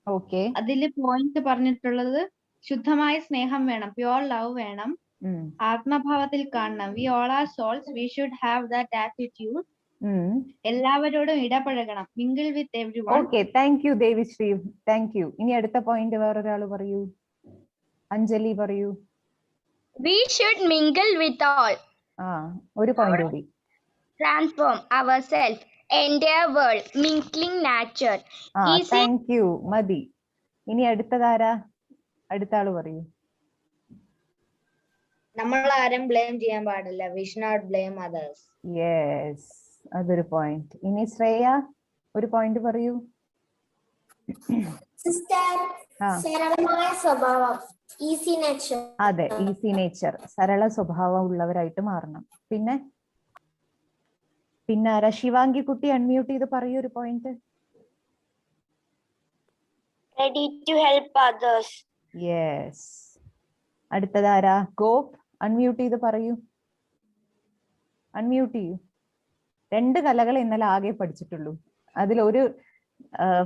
Okay. അതില് point പറഞ്ഞിട്ടുള്ളത് ശുദ്ധമായ സ്നേഹം വേണം, പ്യുവർ ലവ് വേണം, ആത്മഭാവത്തിൽ കാണണം. We all are souls, we should have that attitude. എല്ലാവരോടും ഇടപഴകണം, mingle with everyone. Okay, thank you Devishree, thank you. ഇനി അടുത്ത പോയിന്റ് വേറൊരാൾ പറയൂ. അഞ്ജലി പറയൂ. We should mingle with all. ഒരു പോയിന്റ് കൂടി. Transform ourselves, entire world, mingling nature. Thank you, മതി. ഇനി അടുത്തതാരാ? അടുത്ത ആള് പറയൂ. നമ്മൾ ആരും ബ്ലെയിം ചെയ്യാൻ പാടില്ല. We should not blame others. Yes, അതൊരു പോയിന്റ്. ഇനി ശ്രേയ ഒരു പോയിന്റ് പറയൂ. സിസ്റ്റർ, സരളമായ സ്വഭാവം, ഈസി നേച്ചർ. അതെ, ഈസി നേച്ചർ, സരള സ്വഭാവം ഉള്ളവരായിട്ട് മാറണം. പിന്നെ ആരാ? ശിവാംഗി കുട്ടി അൺമ്യൂട്ട് ചെയ്ത് പറയൂ ഒരു point. Ready to help others. Yes. അടുത്തതാരാ? ഗോപ് അൺമ്യൂട്ട് ചെയ്ത് പറയൂ. അൺമ്യൂട്ട് ചെയ്യൂ. 2 കലകൾ ഇന്നലെ ആകെ പഠിച്ചിട്ടുള്ളൂ. അതിലൊരു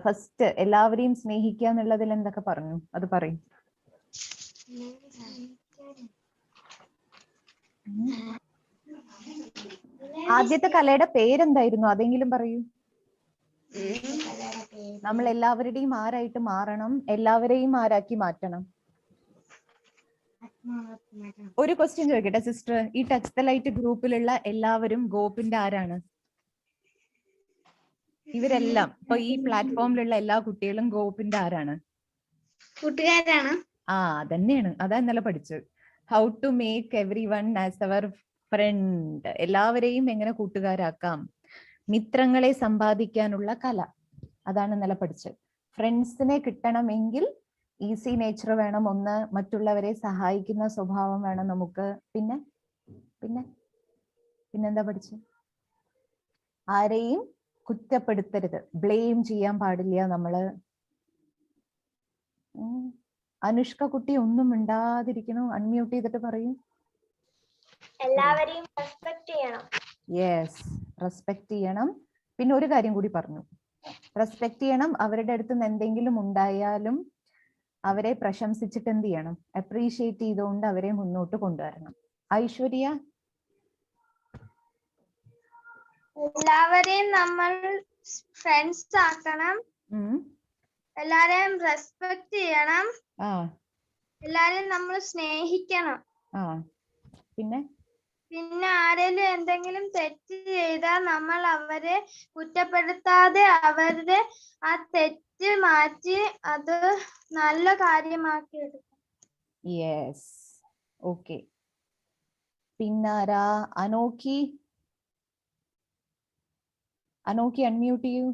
ഫസ്റ്റ് എല്ലാവരെയും സ്നേഹിക്കുക എന്നുള്ളതിൽ എന്തൊക്കെ പറഞ്ഞു അത് പറയും. ആദ്യത്തെ കലയുടെ പേരെന്തായിരുന്നു? അതെങ്കിലും പറയൂ. നമ്മൾ എല്ലാവരുടെയും ആരായിട്ട് മാറണം, എല്ലാവരെയും ആരാക്കി മാറ്റണം. ഒരു ക്വസ്റ്റ്യൻ ചോദിക്കട്ടെ സിസ്റ്റർ, ഈ ടച്ച് ദ ലൈറ്റ് ഗ്രൂപ്പിലുള്ള എല്ലാവരും ഗോപിന്റെ ആരാണ്? ഇവരെല്ലാം ഇപ്പൊ ഈ പ്ലാറ്റ്ഫോമിലുള്ള എല്ലാ കുട്ടികളും ഗോപിന്റെ ആരാണ്? കൂട്ടുകാരാണ്. അതന്നെയാണ്, അതാ ഇന്നലെ പഠിച്ചത്. How to make everyone as our friend. എല്ലാവരെയും എങ്ങനെ കൂട്ടുകാരാക്കാം, മിത്രങ്ങളെ സമ്പാദിക്കാനുള്ള കല, അതാണ് ഇന്നലെ പഠിച്ചത്. ഫ്രണ്ട്സിനെ കിട്ടണമെങ്കിൽ ഈസി നേച്ചർ വേണം, ഒന്ന് മറ്റുള്ളവരെ സഹായിക്കുന്ന സ്വഭാവം വേണം നമുക്ക്. പിന്നെന്താ പഠിച്ചത്? ആരെയും കുറ്റപ്പെടുത്തരുത്, ബ്ലെയിം ചെയ്യാൻ പാടില്ല നമ്മള്. അനുഷ്ക കുട്ടി ഒന്നും മിണ്ടാതിരിക്കണു, അൺമ്യൂട്ട് ചെയ്തിട്ട് പറയൂ. എല്ലാവരെയും റെസ്പെക്ട് ചെയ്യണം. യെസ്, റെസ്പെക്ട് ചെയ്യണം. പിന്നെ ഒരു കാര്യം കൂടി പറഞ്ഞു, റെസ്പെക്ട് ചെയ്യണം. അവരുടെ അടുത്ത് നിന്ന് എന്തെങ്കിലും ഉണ്ടായാലും അവരെ പ്രശംസിച്ചിട്ട് എന്ത് ചെയ്യണം? അപ്രീഷിയേറ്റ് ചെയ്തുകൊണ്ട് അവരെ മുന്നോട്ട് കൊണ്ടുവരണം. ഐശ്വര്യ? എല്ലാവരെയും നമ്മൾ ഫ്രണ്ട്സ് ആക്കണം, എല്ലാരെയും റെസ്പെക്ട് ചെയ്യണം, എല്ലാരെയും നമ്മൾ സ്നേഹിക്കണം. പിന്നെ ആരെങ്കിലും എന്തെങ്കിലും തെറ്റ് ചെയ്താൽ നമ്മൾ അവരെ കുറ്റപ്പെടുത്താതെ അവരുടെ ആ തെറ്റ് മാറ്റി അത് നല്ല കാര്യമാക്കി എടുക്കണം. Yes, okay. പിന്നാരാ? അനോഖി അൺമ്യൂട്ട് ചെയ്യൂ.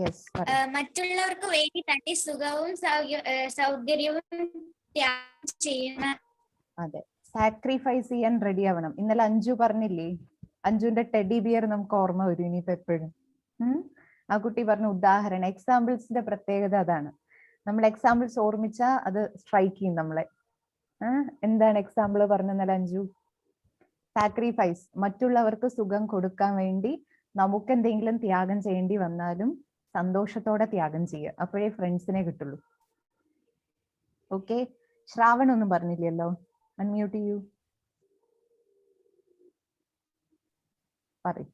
യെസ്. മറ്റുള്ളവർക്ക് വേണ്ടി തന്റെ സുഖവും സൗകര്യവും ത്യാഗം ചെയ്യുന്ന. അതെ, സാക്രിഫൈസ് ചെയ്യാൻ റെഡി ആവണം. ഇന്നലെ അഞ്ജു പറഞ്ഞില്ലേ, അഞ്ജുവിന്റെ ടെഡി ബിയർ നമുക്ക് ഓർമ്മ വരും ഇനിയിപ്പോ എപ്പോഴും. ആ കുട്ടി പറഞ്ഞ ഉദാഹരണം, എക്സാമ്പിൾസിന്റെ പ്രത്യേകത അതാണ്. നമ്മൾ എക്സാമ്പിൾസ് ഓർമ്മിച്ചാൽ അത് സ്ട്രൈക്ക് ചെയ്യും നമ്മളെ. എന്താണ് എക്സാമ്പിൾ പറഞ്ഞെന്നല്ല അഞ്ജു? സാക്രിഫൈസ്, മറ്റുള്ളവർക്ക് സുഖം കൊടുക്കാൻ വേണ്ടി നമുക്ക് എന്തെങ്കിലും ത്യാഗം ചെയ്യേണ്ടി വന്നാലും സന്തോഷത്തോടെ ത്യാഗം ചെയ്യുക, അപ്പോഴേ ഫ്രണ്ട്സിനെ കിട്ടുള്ളൂ. ഓക്കെ. ശ്രാവൺ ഒന്നും പറഞ്ഞില്ലല്ലോ, അൺമ്യൂട്ട് ചെയ്യൂ. പറയൂ.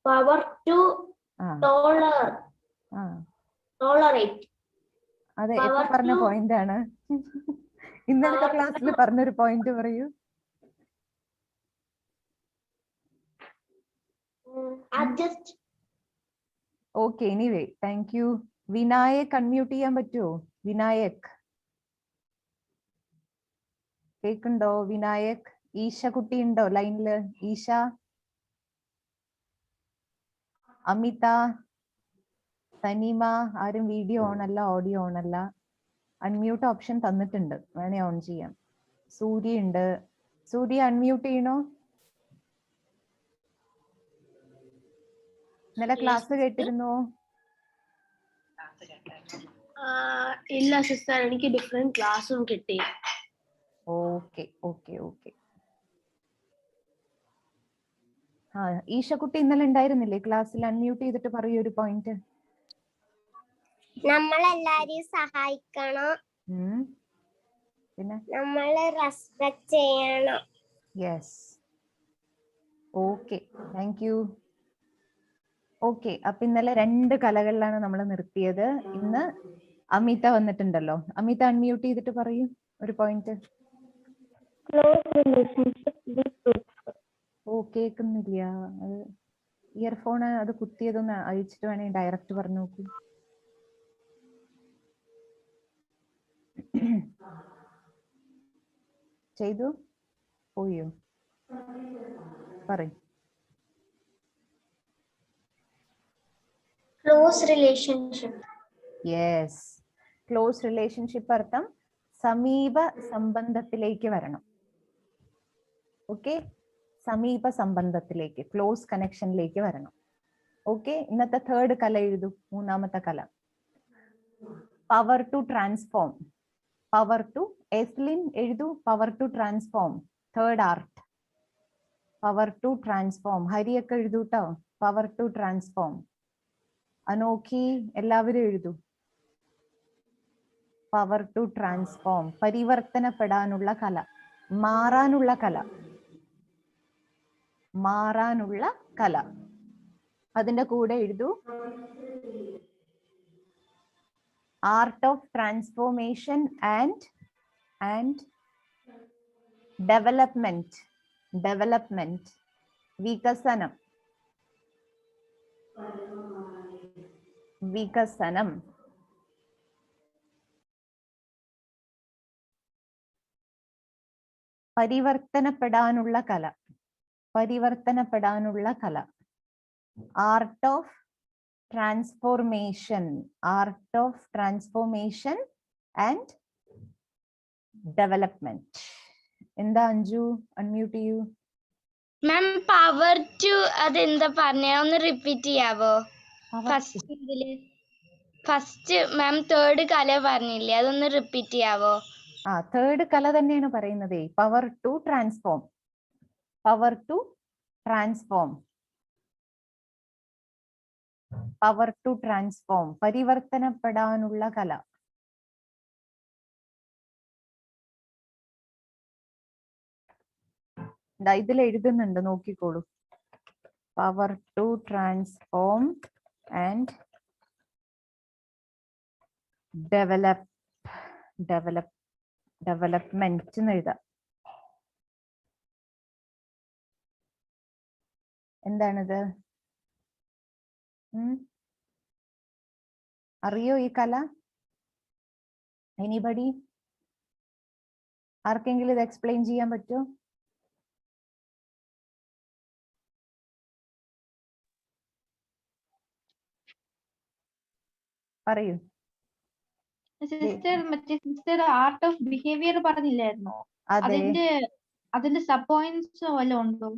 Power to tolerate. അതെ, എപ്പോ പറഞ്ഞ പോയിന്റ് ആണ്? ഇന്നലത്തെ ക്ലാസ്സിൽ പറഞ്ഞൊരു പോയിന്റ് പറയൂ. Okay, anyway thank you. Vinayak unmute ചെയ്യാൻ പറ്റുമോ? വിനായക് കേക്കുണ്ടോ? വിനായക്. ഈശ കുട്ടി ഉണ്ടോ ലൈനില്? ഈശ, അമിത, തനിമ, ആരും വീഡിയോ ഓൺ അല്ല, ഓഡിയോ ഓൺ അല്ല. അൺമ്യൂട്ട് ഓപ്ഷൻ തന്നിട്ടുണ്ട്, വേണേ ഓൺ ചെയ്യാം. സൂര്യ ഉണ്ട്. സൂര്യ അൺമ്യൂട്ട് ചെയ്യണോ? ഇന്നലെ ക്ലാസ് കേട്ടിരുന്നോ? ഇല്ല സിസ്റ്റർ, എനിക്ക് ഡിഫറെന്റ് ക്ലാസ്സും കിട്ടി. Okay okay okay. ആ ഈശക്കുട്ടി ഇന്നലെ ഉണ്ടായിരുന്നില്ലേ ക്ലാസ്സിൽ? അൺമ്യൂട്ട് ചെയ്തിട്ട് പറയൂ ഒരു പോയിന്റ്. നമ്മളെല്ലാരെയും സഹായിക്കണം, പിന്നെ നമ്മളെ റെസ്പെക്ട് ചെയ്യണം. Yes, okay, thank U. Okay, അപ്പൊ ഇന്നലെ 2 കലകളിലാണ് നമ്മൾ നിർത്തിയത്. ഇന്ന് അമിത വന്നിട്ടുണ്ടല്ലോ. അമിത അൺമ്യൂട്ട് ചെയ്തിട്ട് പറയൂ ഒരു പോയിന്റ്. ഓ കേൾക്കുന്നില്ല. അത് ഇയർഫോൺ അത് കുത്തിയതൊന്ന് അഴിച്ചിട്ട് വേണമെങ്കിൽ ഡയറക്റ്റ് പറഞ്ഞു നോക്കൂ. ചെയ്തു പോയോ? പറയൂ. Close relationship. Yes, close relationship അർത്ഥം സമീപ സംബന്ധത്തിലേക്ക് വരണം. ഓക്കെ, സമീപ സംബന്ധത്തിലേക്ക്, ക്ലോസ് കണക്ഷനിലേക്ക് വരണം. ഓക്കെ, ഇന്നത്തെ 3rd കല എഴുതൂ. 3ാമത്തെ കല power to transform. Power to, എസ്ലിൻ എഴുതൂ. Power to transform, 3rd art. Power to transform. ഹരിയൊക്കെ എഴുതൂട്ടോ. Power to transform. അനോഖി എല്ലാവരും എഴുതൂ. പവർ ടു ട്രാൻസ്ഫോം, പരിവർത്തനപ്പെടാനുള്ള കല, മാറാനുള്ള കല, മാറാനുള്ള കല. അതിന്റെ കൂടെ എഴുതൂ art of transformation and development. Development, വികസനം, വികസനം. പരിവർത്തനപ്പെടാനുള്ള കല, പരിവർത്തനപ്പെടാനുള്ള കല. Art of transformation, art of transformation and development. എന്താ അഞ്ജു? അൺമ്യൂട്ട് ചെയ്യൂ. മാം പവർ ടു അതെന്താ പറഞ്ഞ, ഒന്ന് റിപ്പീറ്റ് ചെയ്യാവോ? ഫസ്റ്റ് മാം 3rd കല പറഞ്ഞില്ലേ, അതൊന്ന് റിപ്പീറ്റ് ചെയ്യാവോ? 3rd കല തന്നെയാണ് പറയുന്നത്. Power to transform, power to transform, power to transform, പരിവർത്തനപ്പെടാനുള്ള കല. ഇതിൽ എഴുതുന്നുണ്ട്, നോക്കിക്കോളൂ. Power to transform and development എന്ന് എഴുതാം. എന്താണിത്? അറിയോ ഈ കല? എനിബഡി? ആർക്കെങ്കിലും ഇത് എക്സ്പ്ലെയിൻ ചെയ്യാൻ പറ്റുമോ? പറയൂ. സിസ്റ്റർ ആർട്ട് ഓഫ് ബിഹേവിയർ പറഞ്ഞില്ലായിരുന്നോ? അതിന്റെ സബ് പോയിന്റ്സ് വല്ലതും ഉണ്ടോ?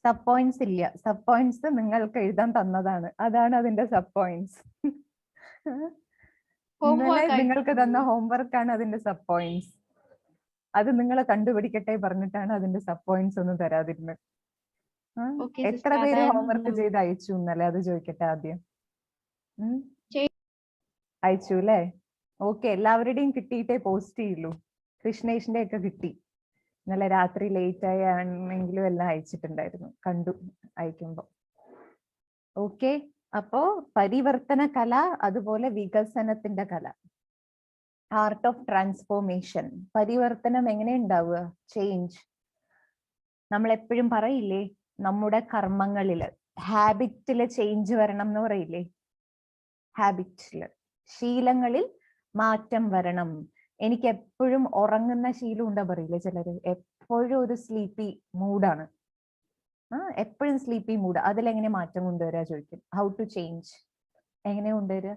സബ് പോയിന്റ്സ് ഇല്ല. സബ് പോയിന്റ്സ് നിങ്ങൾക്ക് എഴുതാൻ തന്നതാണ്. അതാണ് അതിന്റെ സബ് പോയിന്റ്സ്. നിങ്ങൾക്ക് തന്ന ഹോംവർക്ക് ആണ് അതിന്റെ സബ് പോയിന്റ്സ്. അത് നിങ്ങൾ കണ്ടുപിടിക്കട്ടെ പറഞ്ഞിട്ടാണ് അതിന്റെ സബ് പോയിന്റ്സ് ഒന്നും തരാതിരുന്നത്. എത്ര പേര് ഹോംവർക്ക് ചെയ്ത് അയച്ചു എന്നല്ലേ അത് ചോദിക്കട്ടെ ആദ്യം. അയച്ചു അല്ലേ? ഓക്കെ, എല്ലാവരുടെയും കിട്ടിയിട്ടേ പോസ്റ്റ് ചെയ്യുള്ളൂ. കൃഷ്ണേഷിന്റെ ഒക്കെ കിട്ടി. ഇന്നലെ രാത്രി ലേറ്റ് ആണെങ്കിലും എല്ലാം അയച്ചിട്ടുണ്ടായിരുന്നു, കണ്ടു അയക്കുമ്പോ. ഓക്കെ, അപ്പോ പരിവർത്തന കല, അതുപോലെ വികസനത്തിന്റെ കല. Art of transformation. പരിവർത്തനം എങ്ങനെ ഉണ്ടാവുക? ചേഞ്ച്. നമ്മൾ എപ്പോഴും പറയില്ലേ, നമ്മുടെ കർമ്മങ്ങളില്, ഹാബിറ്റില് ചേഞ്ച് വരണം എന്ന് പറയില്ലേ? ഹാബിറ്റില്, ശീലങ്ങളിൽ മാറ്റം വരണം. എനിക്ക് എപ്പോഴും ഉറങ്ങുന്ന ശീലം ഉണ്ടാ പറയില്ലേ ചിലര്? എപ്പോഴും ഒരു സ്ലീപ്പി മൂഡാണ്, എപ്പോഴും സ്ലീപ്പി മൂഡ്. അതിലെങ്ങനെ മാറ്റം കൊണ്ടുവരാ ചോദിക്കും. ഹൗ ടു ചേഞ്ച്, എങ്ങനെ കൊണ്ടുവരിക?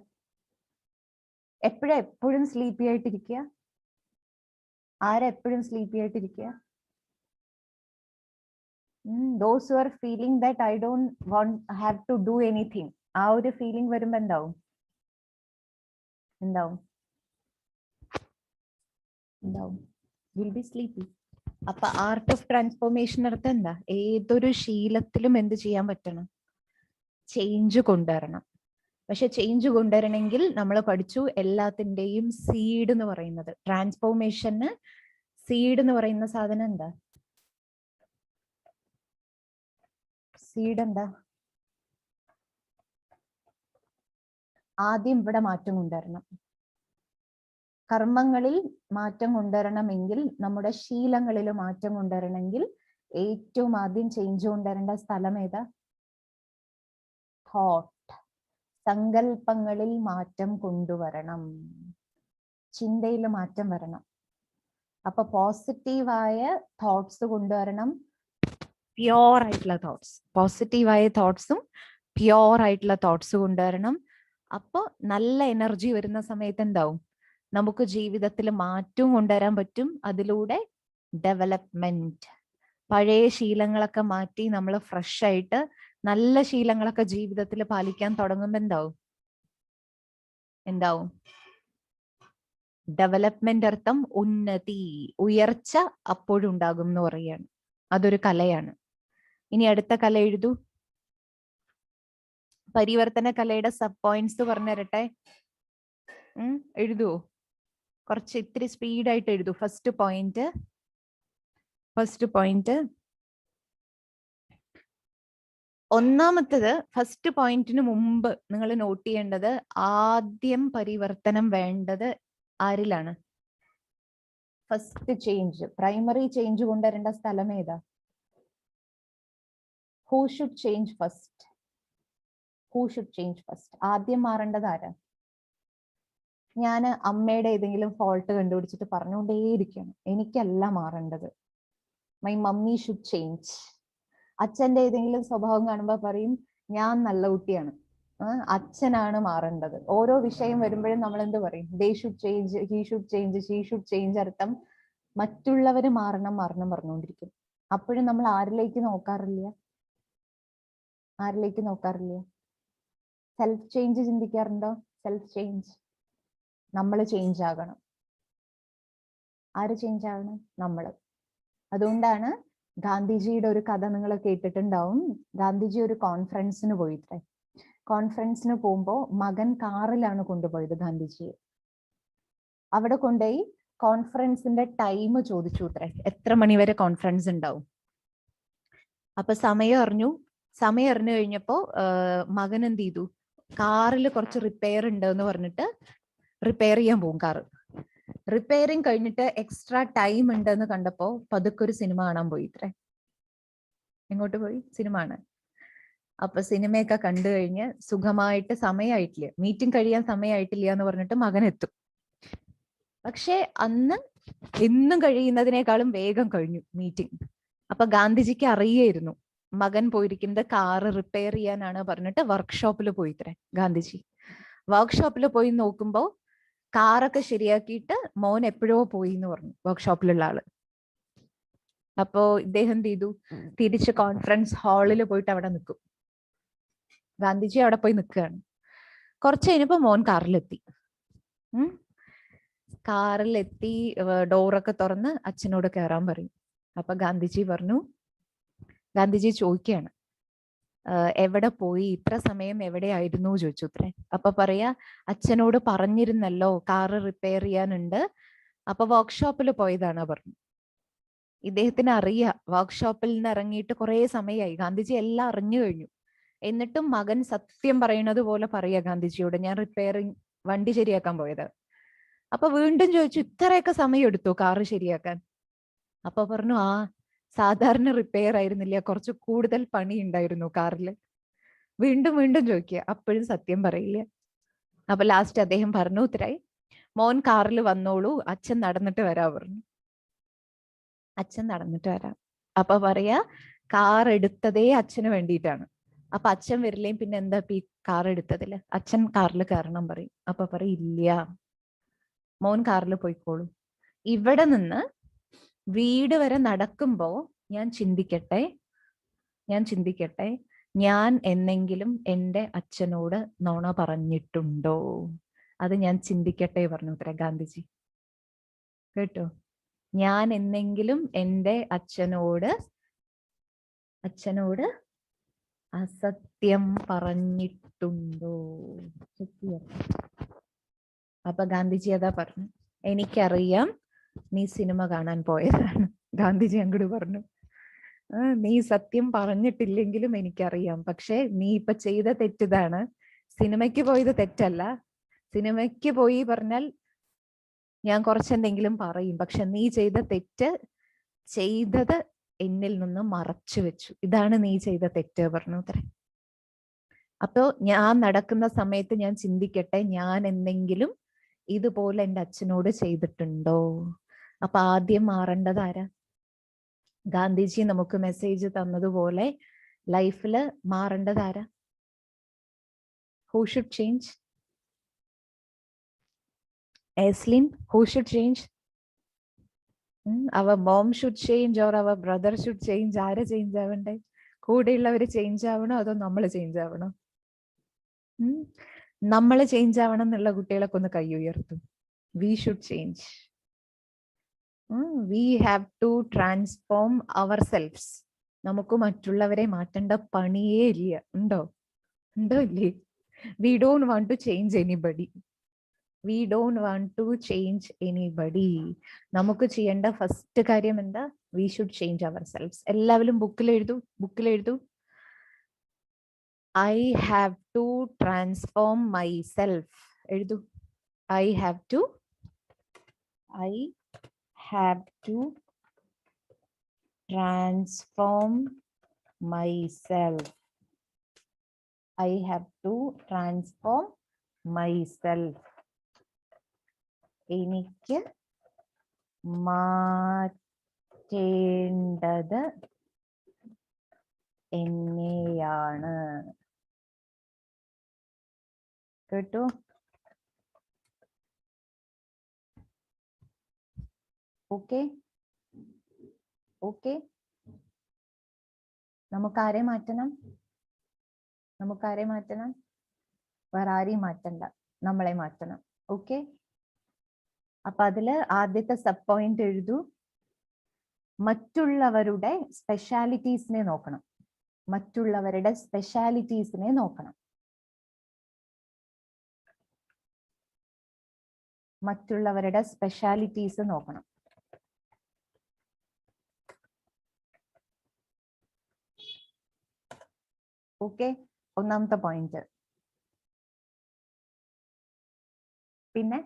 എപ്പോഴും സ്ലീപ്പി ആയിട്ടിരിക്കുക? ആരെപ്പോഴും സ്ലീപ്പി ആയിട്ടിരിക്കുക? Those who are feeling that I don't want have to do anything, ആ ഒരു ഫീലിംഗ് വരുമ്പോ എന്താവും? Will be sleepy. അപ്പൊ ആർട്ട് ഓഫ് ട്രാൻസ്ഫോർമേഷൻ അർത്ഥം എന്താ? ഏതൊരു ശീലത്തിലും എന്ത് ചെയ്യാൻ പറ്റണം? ചേഞ്ച് കൊണ്ടുവരണം. പക്ഷെ ചേഞ്ച് കൊണ്ടുവരണമെങ്കിൽ നമ്മൾ പഠിച്ചു എല്ലാത്തിൻ്റെയും സീഡ് എന്ന് പറയുന്നത്. ട്രാൻസ്ഫോർമേഷന് സീഡ് എന്ന് പറയുന്ന സാധനം എന്താ? സീഡ് എന്താ? ആദ്യം ഇവിടെ മാറ്റം കൊണ്ടുവരണം. കർമ്മങ്ങളിൽ മാറ്റം കൊണ്ടുവരണമെങ്കിൽ, നമ്മുടെ ശീലങ്ങളിൽ മാറ്റം കൊണ്ടുവരണമെങ്കിൽ ഏറ്റവും ആദ്യം ചേഞ്ച് കൊണ്ടുവരേണ്ട സ്ഥലം ഏതാ? തോട്ട്. സങ്കല്പങ്ങളിൽ മാറ്റം കൊണ്ടുവരണം, ചിന്തയിൽ മാറ്റം വരണം. അപ്പൊ പോസിറ്റീവായ തോട്ട്സ് കൊണ്ടുവരണം, പ്യോർ ആയിട്ടുള്ള തോട്ട്സ്. പോസിറ്റീവായ തോട്ട്സും പ്യോർ ആയിട്ടുള്ള തോട്ട്സ് കൊണ്ടുവരണം. അപ്പൊ നല്ല എനർജി വരുന്ന സമയത്ത് എന്താവും? നമുക്ക് ജീവിതത്തിൽ മാറ്റവും കൊണ്ടുവരാൻ പറ്റും. അതിലൂടെ ഡെവലപ്മെന്റ്. പഴയ ശീലങ്ങളൊക്കെ മാറ്റി നമ്മൾ ഫ്രഷ് ആയിട്ട് നല്ല ശീലങ്ങളൊക്കെ ജീവിതത്തിൽ പാലിക്കാൻ തുടങ്ങുമ്പോൾ എന്താവും? ഡെവലപ്മെന്റ് അർത്ഥം ഉന്നതി, ഉയർച്ച അപ്പോഴും ഉണ്ടാകും എന്ന് പറയാണ്. അതൊരു കലയാണ്. ഇനി അടുത്ത കല എഴുതൂ. പരിവർത്തന കലയുടെ സബ് പോയിന്റ്സ് പറഞ്ഞു തരട്ടെ. എഴുതുവോ? കുറച്ച് ഇത്തിരി സ്പീഡായിട്ട് എഴുതൂ. ഫസ്റ്റ് പോയിന്റ് ഒന്നാമത്തത്. ഫസ്റ്റ് പോയിന്റിന് മുമ്പ് നിങ്ങൾ നോട്ട് ചെയ്യേണ്ടത്, ആദ്യം പരിവർത്തനം വേണ്ടത് ആരിലാണ്? ഫസ്റ്റ് ചേഞ്ച്, പ്രൈമറി ചേഞ്ച് കൊണ്ടുവരേണ്ട സ്ഥലം ഏതാ? Who should change first? Who should change first? ആദ്യം മാറേണ്ടത് ആരാ? ഞാൻ അമ്മയുടെ ഏതെങ്കിലും ഫോൾട്ട് കണ്ടുപിടിച്ചിട്ട് പറഞ്ഞുകൊണ്ടേയിരിക്കണം, എനിക്കല്ല മാറേണ്ടത്. My mummy should change. അച്ഛന്റെ ഏതെങ്കിലും സ്വഭാവം കാണുമ്പോൾ പറയും ഞാൻ നല്ല കുട്ടിയാണ്, അച്ഛനാണ് മാറേണ്ടത്. ഓരോ വിഷയം വരുമ്പോഴും നമ്മൾ എന്ത് പറയും? They should change, he should change, she should change. അർത്ഥം മറ്റുള്ളവര് മാറണം പറഞ്ഞുകൊണ്ടിരിക്കും. അപ്പോഴും നമ്മൾ ആരിലേക്ക് നോക്കാറില്ല? സെൽഫ് ചേഞ്ച് ചിന്തിക്കാറുണ്ടോ? Self change. നമ്മൾ ചേഞ്ച് ആകണം. ആര് ചേഞ്ച് ആകണം? നമ്മള്. അതുകൊണ്ടാണ് ഗാന്ധിജിയുടെ ഒരു കഥ നിങ്ങൾ കേട്ടിട്ടുണ്ടാവും. ഗാന്ധിജി ഒരു കോൺഫറൻസിന് പോയിട്ടേ. കോൺഫറൻസിന് പോകുമ്പോൾ മകൻ കാറിലാണ് കൊണ്ടുപോയത് ഗാന്ധിജിയെ. അവിടെ കൊണ്ടുപോയി കോൺഫറൻസിന്റെ ടൈം ചോദിച്ചു അത്രേ, എത്ര മണിവരെ കോൺഫറൻസ് ഉണ്ടാവും. അപ്പൊ സമയം അറിഞ്ഞു കഴിഞ്ഞപ്പോ മകൻ എന്ത് ചെയ്തു? കാറിൽ കുറച്ച് റിപ്പയർ ഉണ്ട് എന്ന് പറഞ്ഞിട്ട് റിപ്പയർ ചെയ്യാൻ പോകും കാറ്. റിപ്പയറിങ് കഴിഞ്ഞിട്ട് എക്സ്ട്രാ ടൈം ഉണ്ടെന്ന് കണ്ടപ്പോ പതുക്കെ ഒരു സിനിമ കാണാൻ പോയി ഇത്രേ. എങ്ങോട്ട് പോയി? സിനിമ കാണാൻ. അപ്പൊ സിനിമയൊക്കെ കണ്ടു കഴിഞ്ഞ് സുഖമായിട്ട്, സമയമായിട്ടില്ല, മീറ്റിംഗ് കഴിയാൻ സമയമായിട്ടില്ല എന്ന് പറഞ്ഞിട്ട് മകൻ എത്തും. പക്ഷെ അന്ന് എന്നും കഴിയുന്നതിനേക്കാളും വേഗം കഴിഞ്ഞു മീറ്റിംഗ്. അപ്പൊ ഗാന്ധിജിക്ക് അറിയായിരുന്നു മകൻ പോയിരിക്കുന്നത് കാറ് റിപ്പയർ ചെയ്യാനാണ് പറഞ്ഞിട്ട് വർക്ക്ഷോപ്പിൽ പോയിത്രേ ഗാന്ധിജി. വർക്ക്ഷോപ്പിൽ പോയി നോക്കുമ്പോ കാറൊക്കെ ശരിയാക്കിയിട്ട് മോൻ എപ്പോഴോ പോയി എന്ന് പറഞ്ഞു വർക്ക്ഷോപ്പിലുള്ള ആള്. അപ്പോ ഇദ്ദേഹം എന്ത് ചെയ്തു? തിരിച്ച് കോൺഫറൻസ് ഹാളിൽ പോയിട്ട് അവിടെ നിൽക്കും. ഗാന്ധിജി അവിടെ പോയി നിൽക്കുകയാണ്. കുറച്ച് കഴിഞ്ഞപ്പോ മോൻ കാറിലെത്തി. ഡോറൊക്കെ തുറന്ന് അച്ഛനോട് കയറാൻ പറയും. അപ്പൊ ഗാന്ധിജി ചോദിക്കുകയാണ്, എവിടെ പോയി? ഇത്ര സമയം എവിടെയായിരുന്നു ചോദിച്ചു അത്രേ. അപ്പൊ പറയാ, അച്ഛനോട് പറഞ്ഞിരുന്നല്ലോ കാറ് റിപ്പയർ ചെയ്യാനുണ്ട്, അപ്പൊ വർക്ക്ഷോപ്പിൽ പോയതാണ് പറഞ്ഞു. ഇദ്ദേഹത്തിന് അറിയാം വർക്ക്ഷോപ്പിൽ നിന്ന് ഇറങ്ങിയിട്ട് കുറെ സമയമായി. ഗാന്ധിജി എല്ലാം അറിഞ്ഞു കഴിഞ്ഞു. എന്നിട്ടും മകൻ സത്യം പറയുന്നത് പോലെ പറയാ ഗാന്ധിജിയോട്, ഞാൻ വണ്ടി ശരിയാക്കാൻ പോയത്. അപ്പൊ വീണ്ടും ചോദിച്ചു, ഇത്രയൊക്കെ സമയം എടുത്തു കാറ് ശരിയാക്കാൻ? അപ്പൊ പറഞ്ഞു, സാധാരണ റിപ്പയർ ആയിരുന്നില്ല, കുറച്ച് കൂടുതൽ പണി ഉണ്ടായിരുന്നു കാറിൽ. വീണ്ടും ചോദിക്കുക, അപ്പോഴും സത്യം പറയില്ല. അപ്പൊ ലാസ്റ്റ് അദ്ദേഹം പറഞ്ഞു ഉത്തരായി, മോൻ കാറിൽ വന്നോളൂ, അച്ഛൻ നടന്നിട്ട് വരാ പറഞ്ഞു. അച്ഛൻ നടന്നിട്ട് വരാം. അപ്പൊ പറയാ, കാർ എടുത്തതേ അച്ഛന് വേണ്ടിയിട്ടാണ്. അപ്പൊ അച്ഛൻ വരില്ലേ പിന്നെ എന്താ ഈ കാർ എടുത്തതില്? അച്ഛൻ കാറിൽ കയറണം പറയും. അപ്പൊ പറയും, ഇല്ല മോൻ കാറിൽ പോയിക്കോളൂ. ഇവിടെ നിന്ന് വീട് വരെ നടക്കുമ്പോ ഞാൻ ചിന്തിക്കട്ടെ, ഞാൻ എന്നെങ്കിലും എൻ്റെ അച്ഛനോട് നുണ പറഞ്ഞിട്ടുണ്ടോ? അത് ഞാൻ ചിന്തിക്കട്ടെ പറഞ്ഞു ഉത്തര ഗാന്ധിജി. കേട്ടോ? ഞാൻ എന്നെങ്കിലും എൻ്റെ അച്ഛനോട് അസത്യം പറഞ്ഞിട്ടുണ്ടോ? സത്യം. അപ്പൊ ഗാന്ധിജി അതാ പറഞ്ഞു, എനിക്കറിയാം നീ സിനിമ കാണാൻ പോയതാണ്. ഗാന്ധിജി അങ്ങോട്ട് പറഞ്ഞു, നീ സത്യം പറഞ്ഞിട്ടില്ലെങ്കിലും എനിക്കറിയാം, പക്ഷെ നീ ഇപ്പൊ ചെയ്ത തെറ്റിതാണ്. സിനിമയ്ക്ക് പോയത് തെറ്റല്ല. സിനിമയ്ക്ക് പോയി പറഞ്ഞാൽ ഞാൻ കുറച്ചെന്തെങ്കിലും പറയും, പക്ഷെ നീ ചെയ്ത തെറ്റ് ചെയ്തത് എന്നിൽ നിന്ന് മറച്ചു വെച്ചു. ഇതാണ് നീ ചെയ്ത തെറ്റ് പറഞ്ഞു അത്രേ. അപ്പോ ഞാൻ നടക്കുന്ന സമയത്ത് ഞാൻ ചിന്തിക്കട്ടെ, ഞാൻ എന്തെങ്കിലും ഇതുപോലെ എൻ്റെ അച്ഛനോട് ചെയ്തിട്ടുണ്ടോ? അപ്പൊ ആദ്യം മാറേണ്ടത് ആരാ? ഗാന്ധിജി നമുക്ക് മെസ്സേജ് തന്നതുപോലെ ലൈഫില് മാറേണ്ടത് ആരാ? Who should change? Aislinn, who should change? Our mom should change or our brother should change? ആരെ ചേഞ്ച് ആവണ്ടേ? കൂടെയുള്ളവര് ചേഞ്ച് ആവണോ അതോ നമ്മൾ ചേഞ്ച് ആവണോ? നമ്മൾ ചേഞ്ച് ആവണം എന്നുള്ള കുട്ടികളൊക്കെ ഒന്ന് കൈ ഉയർത്തും. We should change. We have to transform ourselves. നമുക്ക് മറ്റുള്ളവരെ മാറ്റേണ്ട പണിയേ ഇല്ല. ഉണ്ടോ ഇല്ലേ? We don't want to change anybody. We don't want to change anybody. നമുക്ക് ചെയ്യേണ്ട ഫസ്റ്റ് കാര്യം എന്താ? We should change ourselves. എല്ലാവരും ബുക്കിൽ എഴുതൂ. I have to transform myself. എഴുതൂ. I have to transform myself. I have to transform myself. എനിക്ക് മാറ്റേണ്ടത് എന്നെയാണ്. കേട്ടോ? ഓക്കെ. നമുക്ക് ആരെ മാറ്റണം? വേറെ ആരെയും മാറ്റണ്ട, നമ്മളെ മാറ്റണം. ഓക്കെ. അപ്പൊ അതില് ആദ്യത്തെ സബ് പോയിന്റ് എഴുതൂ. മറ്റുള്ളവരുടെ സ്പെഷ്യാലിറ്റീസിനെ നോക്കണം. മറ്റുള്ളവരുടെ സ്പെഷ്യാലിറ്റീസ് നോക്കണം. ഓക്കെ, ഒന്നാമത്തെ പോയിന്റ്. പിന്നെ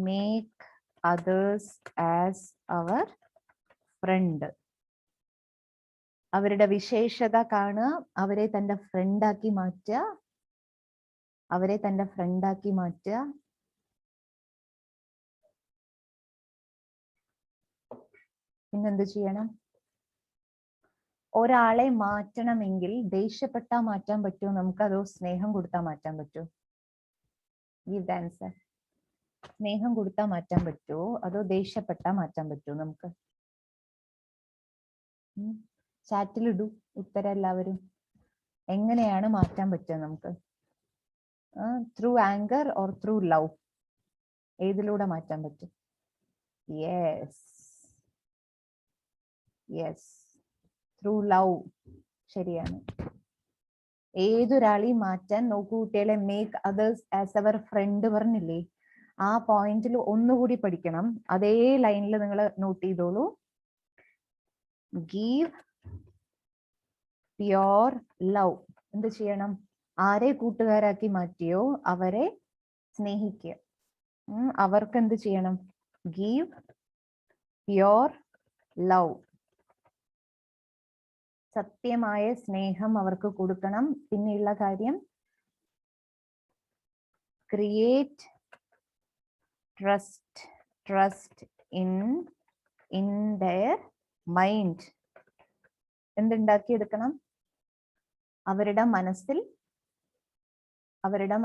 make others as our friend. അവരുടെ വിശേഷത കാണുക, അവരെ തന്റെ ഫ്രണ്ടാക്കി മാറ്റുക. പിന്നെന്ത് ചെയ്യണം? ഒരാളെ മാറ്റണമെങ്കിൽ ദേഷ്യപ്പെട്ടാ മാറ്റാൻ പറ്റുമോ നമുക്ക്? അതോ സ്നേഹം കൊടുത്താൽ മാറ്റാൻ പറ്റുമോ? Give the answer. സ്നേഹം കൊടുത്താൽ മാറ്റാൻ പറ്റുമോ അതോ ദേഷ്യപ്പെട്ടാ മാറ്റാൻ പറ്റുമോ നമുക്ക്? ചാറ്റിലിടൂ ഉത്തരം എല്ലാവരും. എങ്ങനെയാണ് മാറ്റാൻ പറ്റുക നമുക്ക്? Through anger or through love? ഏതിലൂടെ മാറ്റാൻ പറ്റും? Yes, through love. ശരിയാണ്. ഏതൊരാളെയും മാറ്റാൻ നോക്കൂ കുട്ടികളെ. Make others as our friend പറഞ്ഞില്ലേ? ആ പോയിന്റിൽ ഒന്നുകൂടി പഠിക്കണം. അതേ ലൈനിൽ നിങ്ങൾ നോട്ട് ചെയ്തോളൂ. Give pure love. എന്ത് ചെയ്യണം? ആരെ കൂട്ടുകാരാക്കി മാറ്റിയോ അവരെ സ്നേഹിക്കുക. അവർക്ക് എന്ത് ചെയ്യണം? Give pure love. സത്യമായ സ്നേഹം അവർക്ക് കൊടുക്കണം. പിന്നെയുള്ള കാര്യം, create trust in their mind. എന്തുണ്ടാക്കിയെടുക്കണം? അവരുടെ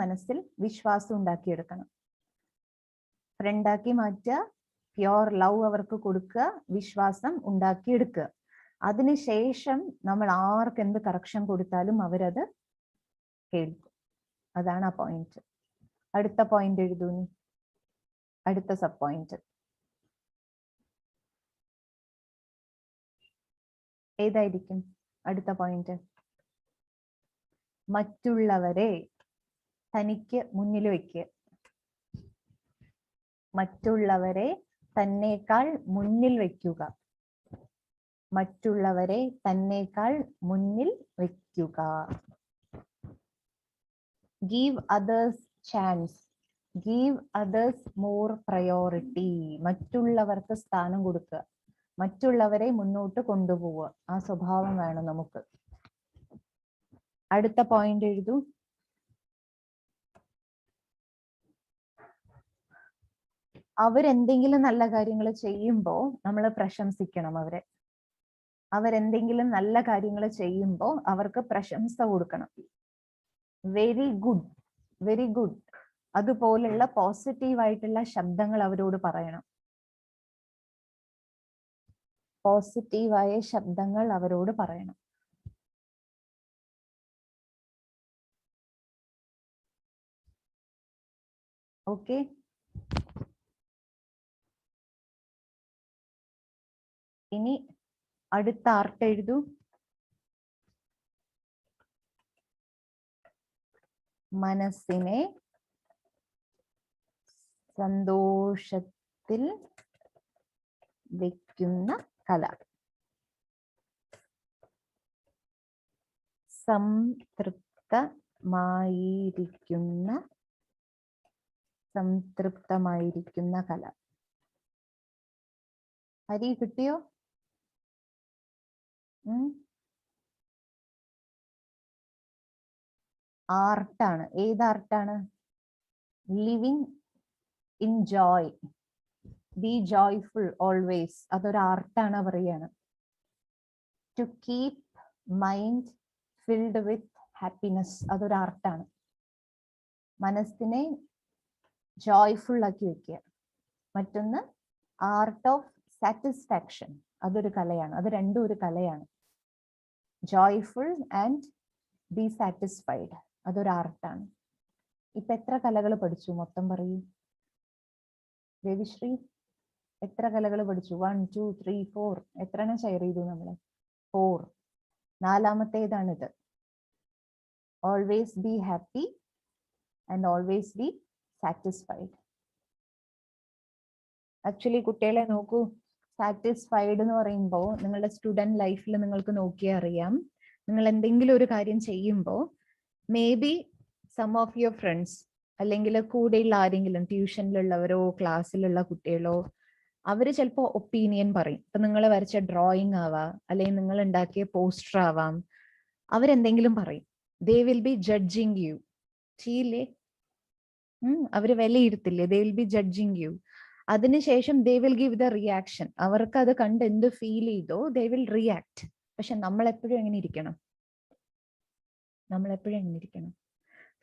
മനസ്സിൽ വിശ്വാസം ഉണ്ടാക്കിയെടുക്കണം. ഫ്രണ്ടാക്കി മാറ്റുക, പ്യുവർ ലവ് അവർക്ക് കൊടുക്കുക, വിശ്വാസം ഉണ്ടാക്കിയെടുക്കുക. അതിനുശേഷം നമ്മൾ ആർക്ക് എന്ത് കറക്ഷൻ കൊടുത്താലും അവരത് കേൾക്കും. അതാണ് ആ പോയിന്റ്. അടുത്ത പോയിന്റ് എഴുതൂ. അടുത്ത സബ് പോയിന്റ് ഏതായിരിക്കും? അടുത്ത പോയിന്റ് മറ്റുള്ളവരെ തനിക്ക് മുന്നിൽ വെക്കുക. മറ്റുള്ളവരെ തന്നേക്കാൾ മുന്നിൽ വെക്കുക. മറ്റുള്ളവരെ തന്നേക്കാൾ മുന്നിൽ വെക്കുക. Give others chance. Give others more priority. മറ്റുള്ളവർക്ക് സ്ഥാനം കൊടുക്കുക. മറ്റുള്ളവരെ മുന്നോട്ട് കൊണ്ടുപോവുക. ആ സ്വഭാവം വേണം നമുക്ക്. അടുത്ത പോയിന്റ് എഴുതൂ. അവരെന്തെങ്കിലും നല്ല കാര്യങ്ങൾ ചെയ്യുമ്പോൾ നമ്മൾ പ്രശംസിക്കണം അവരെ. അവരെന്തെങ്കിലും നല്ല കാര്യങ്ങൾ ചെയ്യുമ്പോൾ അവർക്ക് പ്രശംസ കൊടുക്കണം. വെരി ഗുഡ്, വെരി ഗുഡ്, അതുപോലുള്ള പോസിറ്റീവ് ആയിട്ടുള്ള ശബ്ദങ്ങൾ അവരോട് പറയണം. പോസിറ്റീവായ ശബ്ദങ്ങൾ അവരോട് പറയണം. ഓക്കെ, ഇനി അടുത്ത ആർട്ട് എഴുതൂ. മനസ്സിനെ സന്തോഷത്തിൽ വെക്കുന്ന കല. സംതൃപ്തമായിരിക്കുന്ന കല. ഹരി, കിട്ടിയോ? ആർട്ടാണ്. ഏത് ആർട്ടാണ്? Living in joy. Be joyful always. അതൊരു ആർട്ടാണ് പറയാണ്. To keep mind filled with happiness. അതൊരു ആർട്ടാണ്. മനസ്സിനെ ജോയ്ഫുൾ ആക്കി വെക്കുക. മറ്റൊന്ന് ആർട്ട് ഓഫ് സാറ്റിസ്ഫാക്ഷൻ. അതൊരു കലയാണ്. അത് രണ്ടും ഒരു കലയാണ്. Joyful and B satisfied. അതൊരു ആർട്ടാണ്. ഇപ്പൊ എത്ര കലകൾ പഠിച്ചു? മൊത്തം പറയൂ രവിശ്രീ. എത്ര കലകൾ പഠിച്ചു? 1 2 3 4. എത്ര എണ്ണം ഷെയർ ചെയ്തു നമ്മള്? 4. നാലാമത്തേതാണിത്. Always be happy and always be satisfied. Actually കുട്ടികളെ നോക്കൂ, സാറ്റിസ്ഫൈഡ് എന്ന് പറയുമ്പോൾ നിങ്ങളുടെ സ്റ്റുഡന്റ് ലൈഫിൽ നിങ്ങൾക്ക് നോക്കിയാൽ അറിയാം. നിങ്ങൾ എന്തെങ്കിലും ഒരു കാര്യം ചെയ്യുമ്പോൾ maybe some of your friends അല്ലെങ്കിൽ കൂടെയുള്ള ആരെങ്കിലും, ട്യൂഷനിലുള്ളവരോ ക്ലാസ്സിലുള്ള കുട്ടികളോ, അവര് ചിലപ്പോൾ ഒപ്പീനിയൻ പറയും. ഇപ്പൊ നിങ്ങൾ വരച്ച ഡ്രോയിങ് ആവാം, അല്ലെങ്കിൽ നിങ്ങൾ ഉണ്ടാക്കിയ പോസ്റ്റർ ആവാം, അവരെന്തെങ്കിലും പറയും. They will be judging you. ചെയ്യില്ലേ? അവര് വിലയിരുത്തില്ലേ? They will be judging you. അതിനുശേഷം they will give the reaction. അവർക്ക് അത് കണ്ട് എന്ത് ഫീൽ ചെയ്തോ ദേ വിൽ റിയാക്ട്. പക്ഷെ നമ്മൾ എപ്പോഴും എങ്ങനെ ഇരിക്കണം?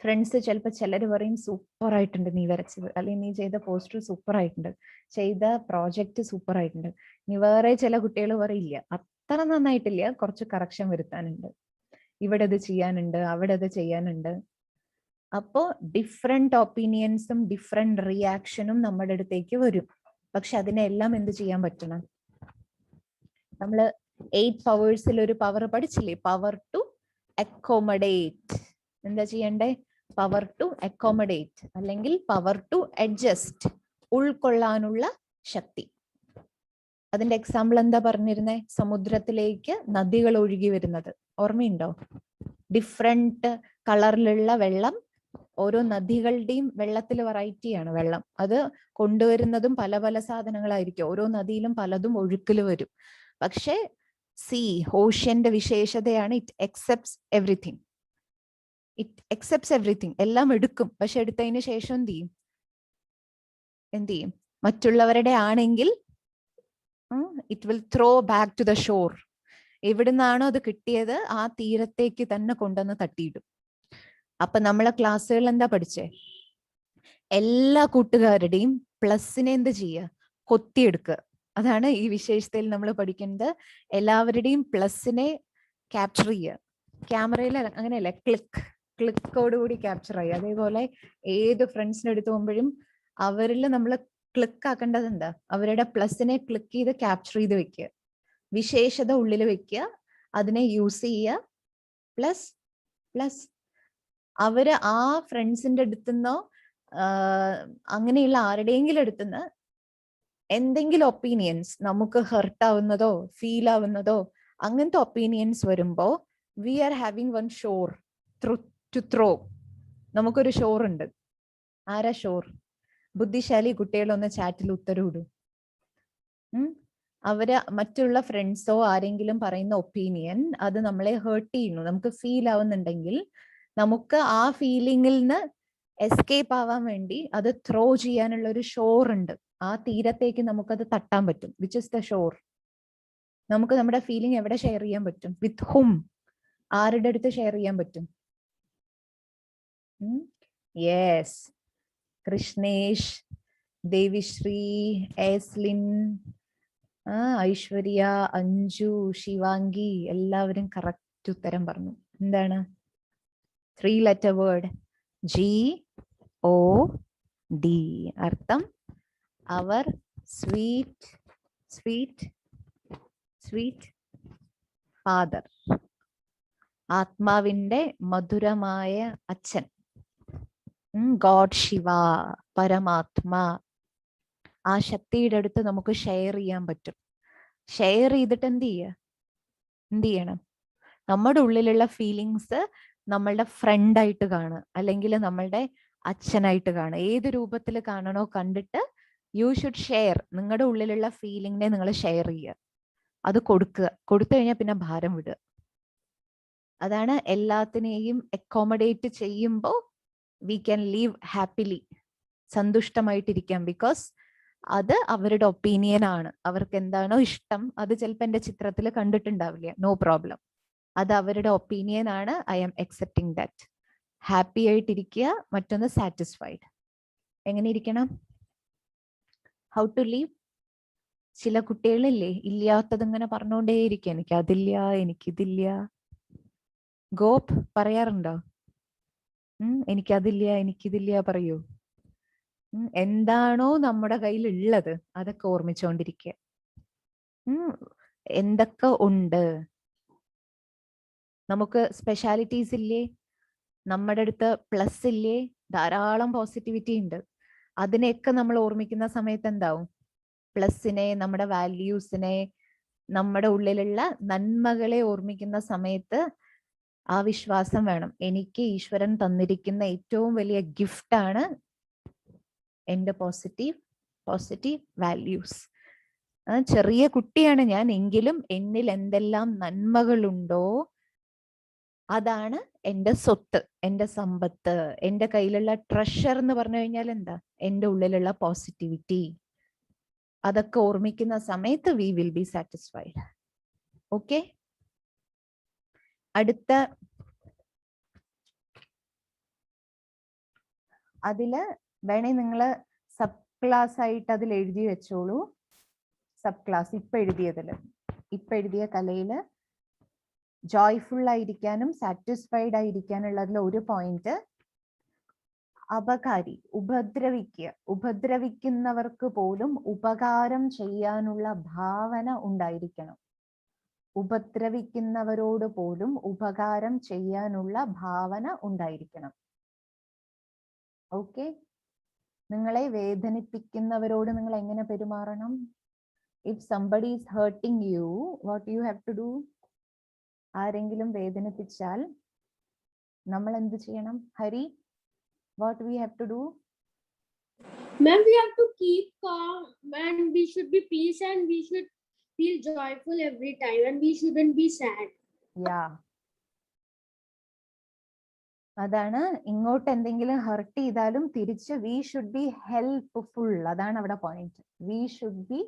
ഫ്രണ്ട്സ് ചിലപ്പോൾ ചിലർ പറയും സൂപ്പർ ആയിട്ടുണ്ട് നീ വരച്ചത്, അല്ലെങ്കിൽ നീ ചെയ്ത പോസ്റ്റർ സൂപ്പർ ആയിട്ടുണ്ട്, ചെയ്ത പ്രോജക്റ്റ് സൂപ്പർ ആയിട്ടുണ്ട്. ഇനി വേറെ ചില കുട്ടികൾ പറയില്ല അത്ര നന്നായിട്ടില്ല, കുറച്ച് കറക്ഷൻ വരുത്താനുണ്ട്, ഇവിടെ ഇത് ചെയ്യാനുണ്ട്, അവിടെ ഇത് ചെയ്യാനുണ്ട്. അപ്പോ ഡിഫറെന്റ് ഒപ്പീനിയൻസും ഡിഫറെന്റ് റിയാക്ഷനും നമ്മുടെ അടുത്തേക്ക് വരും. പക്ഷെ അതിനെല്ലാം എന്ത് ചെയ്യാൻ പറ്റണം? നമ്മള് 8 പവേഴ്സിൽ ഒരു പവർ പഠിച്ചില്ലേ? Power to accommodate. എന്താ ചെയ്യണ്ടേ? പവർ ടു അക്കോമഡേറ്റ് അല്ലെങ്കിൽ പവർ ടു അഡ്ജസ്റ്റ്, ഉൾക്കൊള്ളാനുള്ള ശക്തി. അതിന്റെ എക്സാമ്പിൾ എന്താ പറഞ്ഞിരുന്നേ? സമുദ്രത്തിലേക്ക് നദികൾ ഒഴുകി വരുന്നത് ഓർമ്മയുണ്ടോ? ഡിഫറെന്റ് കളറിലുള്ള വെള്ളം. ഓരോ നദികളുടെയും വെള്ളത്തിൽ വെറൈറ്റിയാണ് വെള്ളം. അത് കൊണ്ടുവരുന്നതും പല പല സാധനങ്ങളായിരിക്കും. ഓരോ നദിയിലും പലതും ഒഴുക്കിൽ വരും. പക്ഷെ ഓഷ്യന്റെ വിശേഷതയാണ് ഇറ്റ് അക്സെപ്റ്റ്സ് എവറിഥിങ്. എല്ലാം എടുക്കും. പക്ഷെ എടുത്തതിന് ശേഷം എന്ത് ചെയ്യും? മറ്റുള്ളവരുടെ ആണെങ്കിൽ it will throw back to the shore. എവിടുന്നാണോ അത് കിട്ടിയത് ആ തീരത്തേക്ക് തന്നെ കൊണ്ടുവന്ന് തട്ടിയിടും. അപ്പൊ നമ്മളെ ക്ലാസ്സുകൾ എന്താ പഠിച്ചേ? എല്ലാ കൂട്ടുകാരുടെയും പ്ലസിനെ എന്ത് ചെയ്യുക? കൊത്തിയെടുക്കുക. അതാണ് ഈ വിശേഷതയിൽ നമ്മൾ പഠിക്കുന്നത്. എല്ലാവരുടെയും പ്ലസിനെ ക്യാപ്ചർ ചെയ്യുക. ക്യാമറയിൽ അങ്ങനെയല്ല, ക്ലിക്കോടുകൂടി ക്യാപ്ചർ ചെയ്യുക. അതേപോലെ ഏത് ഫ്രണ്ട്സിനെ എടുത്തു പോകുമ്പോഴും അവരിൽ നമ്മൾ ക്ലിക്ക് ആക്കേണ്ടത് എന്താ? അവരുടെ പ്ലസിനെ ക്ലിക്ക് ചെയ്ത് ക്യാപ്ചർ ചെയ്ത് വെക്കുക, വിശേഷത ഉള്ളിൽ വെക്കുക, അതിനെ യൂസ് ചെയ്യുക. പ്ലസ് പ്ലസ് അവര് ആ ഫ്രണ്ട്സിന്റെ അടുത്തുനിന്നോ അങ്ങനെയുള്ള ആരുടെയെങ്കിലും അടുത്തുനിന്ന് എന്തെങ്കിലും ഒപ്പീനിയൻസ് നമുക്ക് ഹെർട്ട് ആവുന്നതോ ഫീൽ ആവുന്നതോ അങ്ങനത്തെ ഒപ്പീനിയൻസ് വരുമ്പോ we are having one shore to throw. നമുക്കൊരു ഷോർ ഉണ്ട്. ആരാ ഷോർ? ബുദ്ധിശാലി കുട്ടികളൊന്ന് ചാറ്റിൽ ഉത്തരവിടും. അവര് മറ്റുള്ള ഫ്രണ്ട്സോ ആരെങ്കിലും പറയുന്ന ഒപ്പീനിയൻ അത് നമ്മളെ ഹേർട്ട് ചെയ്യുന്നു, നമുക്ക് ഫീൽ ആവുന്നുണ്ടെങ്കിൽ നമുക്ക് ആ ഫീലിംഗിൽ നിന്ന് എസ്കേപ്പ് ആവാൻ വേണ്ടി അത് ത്രോ ചെയ്യാനുള്ള ഒരു ഷോർ ഉണ്ട്. ആ തീരത്തേക്ക് നമുക്കത് തട്ടാൻ പറ്റും. Which is the shore? നമുക്ക് നമ്മുടെ ഫീലിംഗ് എവിടെ ഷെയർ ചെയ്യാൻ പറ്റും? വിത്ത് ഹും? ആരുടെ അടുത്ത് ഷെയർ ചെയ്യാൻ പറ്റും? യെസ്, കൃഷ്ണേഷ്, ദേവിശ്രീ, എസ്ലിൻ, ഐശ്വര്യ, അഞ്ജു, ശിവാംഗി എല്ലാവരും കറക്റ്റ് ഉത്തരം പറഞ്ഞു. എന്താണ്? 3 letter വേർഡ് GOD. അർത്ഥം അവർ സ്വീറ്റ് സ്വീറ്റ് സ്വീറ്റ് ഫാദർ. ആത്മാവിന്റെ മധുരമായ അച്ഛൻ. ഗോഡ്, ശിവ, പരമാത്മാ. ആ ശക്തിയുടെ അടുത്ത് നമുക്ക് ഷെയർ ചെയ്യാൻ പറ്റും. ഷെയർ ചെയ്തിട്ട് എന്ത് ചെയ്യണം? നമ്മുടെ ഉള്ളിലുള്ള ഫീലിങ്സ് നമ്മളുടെ ഫ്രണ്ടായിട്ട് കാണുക, അല്ലെങ്കിൽ നമ്മളുടെ അച്ഛനായിട്ട് കാണുക. ഏത് രൂപത്തിൽ കാണണോ കണ്ടിട്ട് യു ഷുഡ് ഷെയർ. നിങ്ങളുടെ ഉള്ളിലുള്ള ഫീലിങ്ങിനെ നിങ്ങൾ ഷെയർ ചെയ്യുക, അത് കൊടുക്കുക. കൊടുത്തു കഴിഞ്ഞാൽ പിന്നെ ഭാരം വിടുക. അതാണ് എല്ലാത്തിനെയും അക്കോമഡേറ്റ് ചെയ്യുമ്പോൾ വി ക്യാൻ ലീവ് ഹാപ്പിലി, സന്തുഷ്ടമായിട്ടിരിക്കാം. ബിക്കോസ് അത് അവരുടെ ഒപ്പീനിയൻ ആണ്. അവർക്ക് എന്താണോ ഇഷ്ടം അത് ചിലപ്പോൾ എൻ്റെ ചിത്രത്തിൽ കണ്ടിട്ടുണ്ടാവില്ല, നോ പ്രോബ്ലം. അത് അവരുടെ ഒപ്പീനിയൻ ആണ്. I am accepting that. Happy ആയിട്ടിരിക്കുക. മറ്റൊന്ന് സാറ്റിസ്ഫൈഡ്. എങ്ങനെ ഇരിക്കണം? How to live? ചില കുട്ടികളില്ലേ ഇല്ലാത്തത് ഇങ്ങനെ പറഞ്ഞുകൊണ്ടേയിരിക്കും. എനിക്ക് അതില്ല, എനിക്കിതില്ല. ഗോപ് പറയാറുണ്ടോ? എനിക്കതില്ല, എനിക്കിതില്ല പറയൂ. എന്താണോ നമ്മുടെ കയ്യിൽ ഉള്ളത് അതൊക്കെ ഓർമ്മിച്ചുകൊണ്ടിരിക്കുക. എന്തൊക്കെ ഉണ്ട് നമുക്ക്? സ്പെഷ്യാലിറ്റീസ് ഇല്ലേ? നമ്മുടെ അടുത്ത് പ്ലസ് ഇല്ലേ? ധാരാളം പോസിറ്റിവിറ്റി ഉണ്ട്. അതിനെയൊക്കെ നമ്മൾ ഓർമ്മിക്കുന്ന സമയത്ത് എന്താവും? പ്ലസിനെ, നമ്മുടെ വാല്യൂസിനെ, നമ്മുടെ ഉള്ളിലുള്ള നന്മകളെ ഓർമ്മിക്കുന്ന സമയത്ത് ആ വിശ്വാസം വേണം. എനിക്ക് ഈശ്വരൻ തന്നിരിക്കുന്ന ഏറ്റവും വലിയ ഗിഫ്റ്റാണ് എൻ്റെ പോസിറ്റീവ് വാല്യൂസ്. ചെറിയ കുട്ടിയാണ് ഞാൻ, എങ്കിലും എന്നിൽ എന്തെല്ലാം നന്മകളുണ്ടോ അതാണ് എൻ്റെ സ്വത്ത്, എൻ്റെ സമ്പത്ത്. എൻ്റെ കയ്യിലുള്ള ട്രഷർ എന്ന് പറഞ്ഞു കഴിഞ്ഞാൽ എന്താ? എൻ്റെ ഉള്ളിലുള്ള പോസിറ്റിവിറ്റി. അതൊക്കെ ഓർമ്മിക്കുന്ന സമയത്ത് we will be satisfied. Okay, അടുത്ത അതില് വേണേ നിങ്ങള് സബ് ക്ലാസ് ആയിട്ട് അതിൽ എഴുതി വെച്ചോളൂ. സബ് ക്ലാസ് ഇപ്പൊ എഴുതിയ കലയില് ജോയ്ഫുൾ ആയിരിക്കാനും സാറ്റിസ്ഫൈഡ് ആയിരിക്കാനുള്ളതിൽ ഒരു പോയിന്റ് അപകാരി, ഉപദ്രവിക്കുന്നവർക്ക് പോലും ഉപകാരം ചെയ്യാനുള്ള ഭാവന ഉണ്ടായിരിക്കണം. ഉപദ്രവിക്കുന്നവരോട് പോലും ഉപകാരം ചെയ്യാനുള്ള ഭാവന ഉണ്ടായിരിക്കണം. ഓക്കെ, നിങ്ങളെ വേദനിപ്പിക്കുന്നവരോട് നിങ്ങൾ എങ്ങനെ പെരുമാറണം? If somebody is hurting you, what you have to do? ആരെങ്കിലും വേദനിപ്പിച്ചാൽ നമ്മൾ എന്ത് ചെയ്യണം? Hari, what we have to do? Ma'am, we have to keep calm and we should be peace and we should feel joyful every time and we shouldn't be sad. Yeah. അതാണ്. ഇങ്ങോട്ട് എന്തെങ്കിലും hurt ചെയ്താലും തിരിച്ച് വി ഷുഡ് ബി ഹെൽപ്ഫുൾ. അതാണ് അവിടെ point. V should B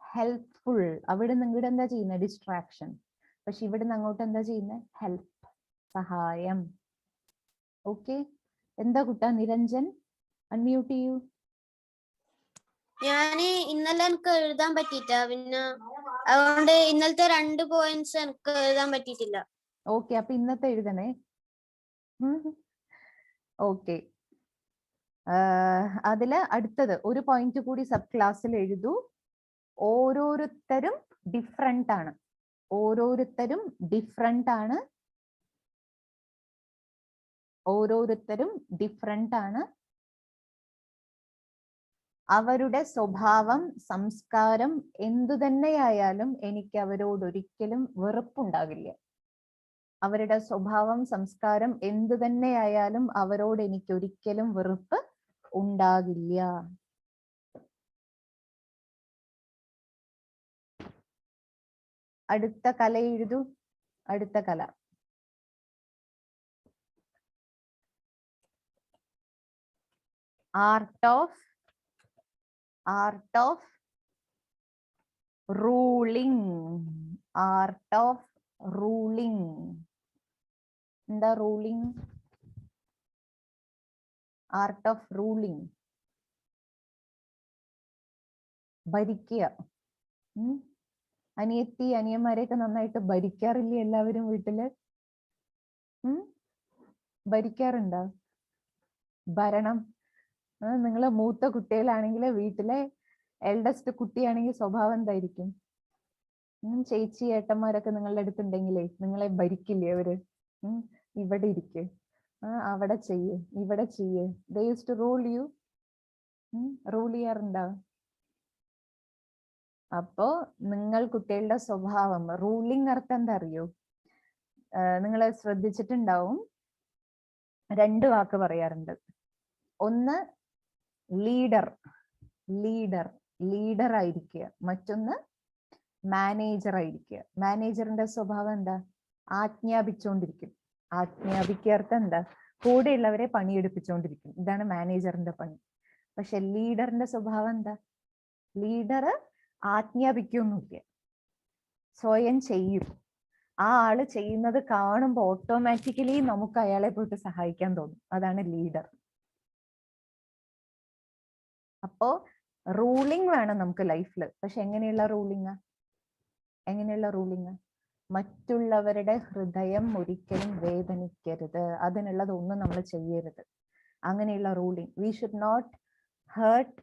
helpful. അവിടെ നിങ്ങളുടെ എന്താ ചെയ്യുന്നത്? ഡിസ്ട്രാക്ഷൻ. പക്ഷെ ഇവിടെ നിന്ന് അങ്ങോട്ട് എന്താ ചെയ്യുന്നത്? ഹെൽപ്പ്, സഹായം. ഓക്കെ, എന്താ കുട്ടാ? നിരഞ്ജൻ, അൺമ്യൂട്ട് ചെയ്യൂ. ഞാന് ഇന്നലെ എനിക്ക് എഴുതാൻ പറ്റിയില്ല, പിന്നെ അതുകൊണ്ട് ഇന്നലത്തെ 2 പോയിന്റ്സ് എനിക്ക് എഴുതാൻ പറ്റിയിട്ടില്ല. ഓക്കെ, അപ്പൊ ഇന്നത്തെ എഴുതണേ. ഓക്കെ, അതില് അടുത്തത് ഒരു പോയിന്റ് കൂടി സബ് ക്ലാസ്സിൽ എഴുതൂ. ഓരോരുത്തരും ഡിഫറെന്റ് ആണ്. ഓരോരുത്തരും ഡിഫറെന്റ് ആണ്. ഓരോരുത്തരും ഡിഫറെന്റ് ആണ്. അവരുടെ സ്വഭാവം, സംസ്കാരം എന്തു തന്നെയായാലും എനിക്ക് അവരോട് ഒരിക്കലും വെറുപ്പുണ്ടാകില്ല. അവരുടെ സ്വഭാവം, സംസ്കാരം എന്തു തന്നെയായാലും അവരോട് എനിക്ക് ഒരിക്കലും വെറുപ്പ് ഉണ്ടാകില്ല. അടുത്ത കല എഴുതൂ. അടുത്ത കല art of ruling. Art of ruling. എന്താ റൂളിംഗ്? ആർട്ട് ഓഫ് റൂളിംഗ്, ഭരിക്കുക. അനിയത്തി അനിയന്മാരെയൊക്കെ നന്നായിട്ട് ഭരിക്കാറില്ലേ എല്ലാവരും വീട്ടില്? ഭരിക്കാറുണ്ടോ? ഭരണം. നിങ്ങളെ മൂത്ത കുട്ടികളാണെങ്കിൽ വീട്ടിലെ എൽഡസ്റ്റ് കുട്ടിയാണെങ്കിൽ സ്വഭാവം എന്തായിരിക്കും? ചേച്ചി ഏട്ടന്മാരൊക്കെ നിങ്ങളുടെ അടുത്തുണ്ടെങ്കിലേ നിങ്ങളെ ഭരിക്കില്ലേ അവര്? ഇവിടെ ഇരിക്ക്, അവിടെ ചെയ്യ്, ഇവിടെ ചെയ്യ്. They used to rule you. Rule ചെയ്യാറുണ്ടോ? അപ്പോ നിങ്ങൾ കുട്ടികളുടെ സ്വഭാവം, റൂളിംഗ് അർത്ഥം എന്താ അറിയോ? നിങ്ങൾ ശ്രദ്ധിച്ചിട്ടുണ്ടാവും, 2 വാക്ക് പറയാറുണ്ട്. ഒന്ന് ലീഡർ, ലീഡർ ആയിരിക്കുക. മറ്റൊന്ന് മാനേജർ ആയിരിക്കുക. മാനേജറിന്റെ സ്വഭാവം എന്താ? ആജ്ഞാപിച്ചുകൊണ്ടിരിക്കും. ആജ്ഞാപിക്കുക അർത്ഥം എന്താ? കൂടെയുള്ളവരെ പണിയെടുപ്പിച്ചുകൊണ്ടിരിക്കും. ഇതാണ് മാനേജറിന്റെ പണി. പക്ഷെ ലീഡറിന്റെ സ്വഭാവം എന്താ? ലീഡർ ആജ്ഞാപിക്കൊന്നുമില്ല, സ്വയം ചെയ്യും. ആ ആള് ചെയ്യുന്നത് കാണുമ്പോൾ ഓട്ടോമാറ്റിക്കലി നമുക്ക് അയാളെ പോയിട്ട് സഹായിക്കാൻ തോന്നും. അതാണ് ലീഡർ. അപ്പോ റൂളിംഗ് വേണം നമുക്ക് ലൈഫിൽ. പക്ഷെ എങ്ങനെയുള്ള റൂളിംഗ്? എങ്ങനെയുള്ള റൂളിംഗ്? മറ്റുള്ളവരുടെ ഹൃദയം ഒരിക്കലും വേദനിക്കരുത്, അതിനുള്ളതൊന്നും നമ്മൾ ചെയ്യരുത്. അങ്ങനെയുള്ള ruling. We should not hurt